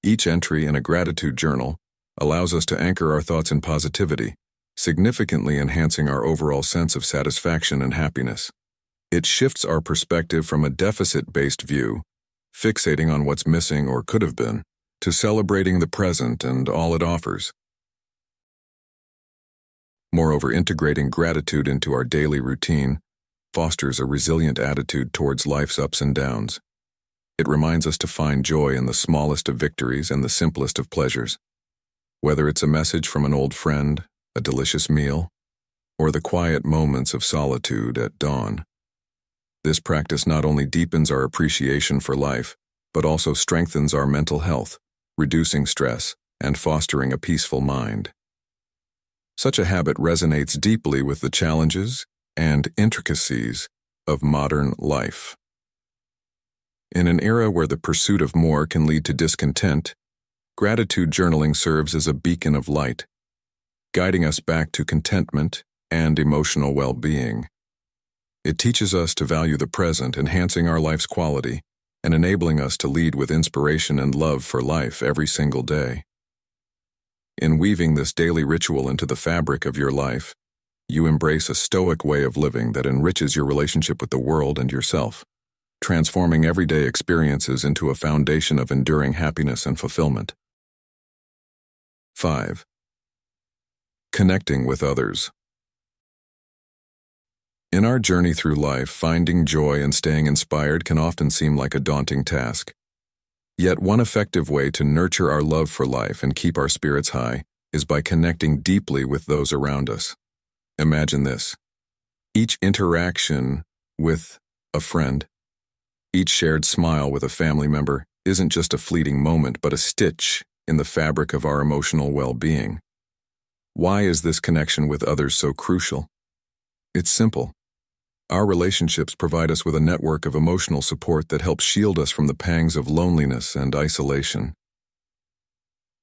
Each entry in a gratitude journal allows us to anchor our thoughts in positivity, significantly enhancing our overall sense of satisfaction and happiness. It shifts our perspective from a deficit-based view, fixating on what's missing or could have been, to celebrating the present and all it offers. Moreover, integrating gratitude into our daily routine fosters a resilient attitude towards life's ups and downs. It reminds us to find joy in the smallest of victories and the simplest of pleasures. Whether it's a message from an old friend, a delicious meal, or the quiet moments of solitude at dawn. This practice not only deepens our appreciation for life, but also strengthens our mental health, reducing stress and fostering a peaceful mind. Such a habit resonates deeply with the challenges and intricacies of modern life. In an era where the pursuit of more can lead to discontent, gratitude journaling serves as a beacon of light, guiding us back to contentment and emotional well-being. It teaches us to value the present, enhancing our life's quality and enabling us to lead with inspiration and love for life every single day. In weaving this daily ritual into the fabric of your life, you embrace a stoic way of living that enriches your relationship with the world and yourself, transforming everyday experiences into a foundation of enduring happiness and fulfillment. 5. Connecting with others. In our journey through life, finding joy and staying inspired can often seem like a daunting task. Yet one effective way to nurture our love for life and keep our spirits high is by connecting deeply with those around us. Imagine this. Each interaction with a friend, each shared smile with a family member isn't just a fleeting moment, but a stitch in the fabric of our emotional well-being. Why is this connection with others so crucial? It's simple. Our relationships provide us with a network of emotional support that helps shield us from the pangs of loneliness and isolation.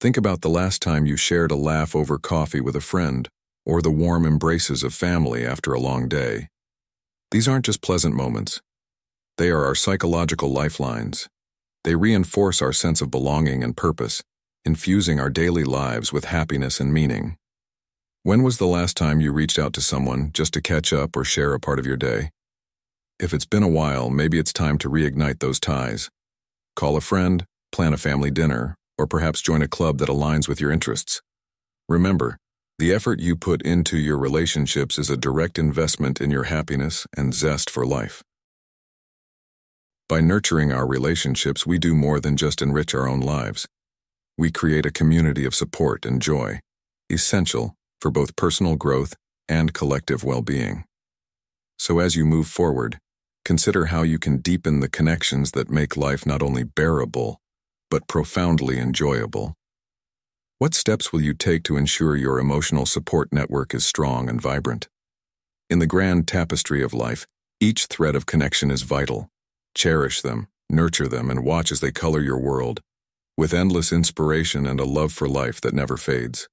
Think about the last time you shared a laugh over coffee with a friend, or the warm embraces of family after a long day. These aren't just pleasant moments. They are our psychological lifelines. They reinforce our sense of belonging and purpose, infusing our daily lives with happiness and meaning. When was the last time you reached out to someone just to catch up or share a part of your day? If it's been a while, maybe it's time to reignite those ties. Call a friend, plan a family dinner, or perhaps join a club that aligns with your interests. Remember, the effort you put into your relationships is a direct investment in your happiness and zest for life. By nurturing our relationships, we do more than just enrich our own lives. We create a community of support and joy, essential for both personal growth and collective well-being. So as you move forward, consider how you can deepen the connections that make life not only bearable, but profoundly enjoyable. What steps will you take to ensure your emotional support network is strong and vibrant? In the grand tapestry of life, each thread of connection is vital. Cherish them, nurture them, and watch as they color your world, with endless inspiration and a love for life that never fades.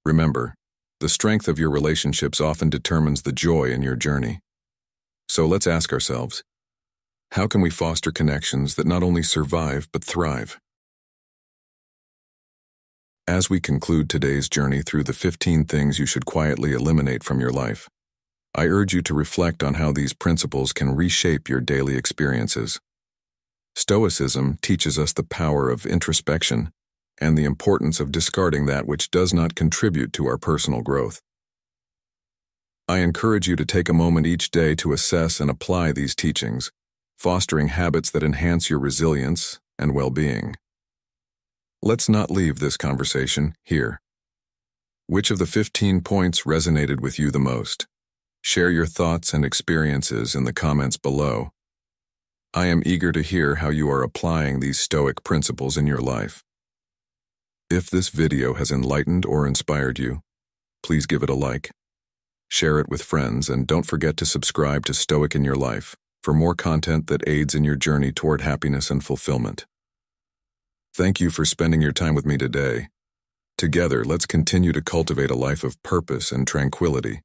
Remember, the strength of your relationships often determines the joy in your journey. So let's ask ourselves, how can we foster connections that not only survive but thrive? As we conclude today's journey through the 15 things you should quietly eliminate from your life, I urge you to reflect on how these principles can reshape your daily experiences. Stoicism teaches us the power of introspection and the importance of discarding that which does not contribute to our personal growth. I encourage you to take a moment each day to assess and apply these teachings, fostering habits that enhance your resilience and well-being. Let's not leave this conversation here. Which of the 15 points resonated with you the most? Share your thoughts and experiences in the comments below. I am eager to hear how you are applying these Stoic principles in your life. If this video has enlightened or inspired you, please give it a like. Share it with friends, and don't forget to subscribe to Stoic in Your Life for more content that aids in your journey toward happiness and fulfillment. Thank you for spending your time with me today. Together, let's continue to cultivate a life of purpose and tranquility.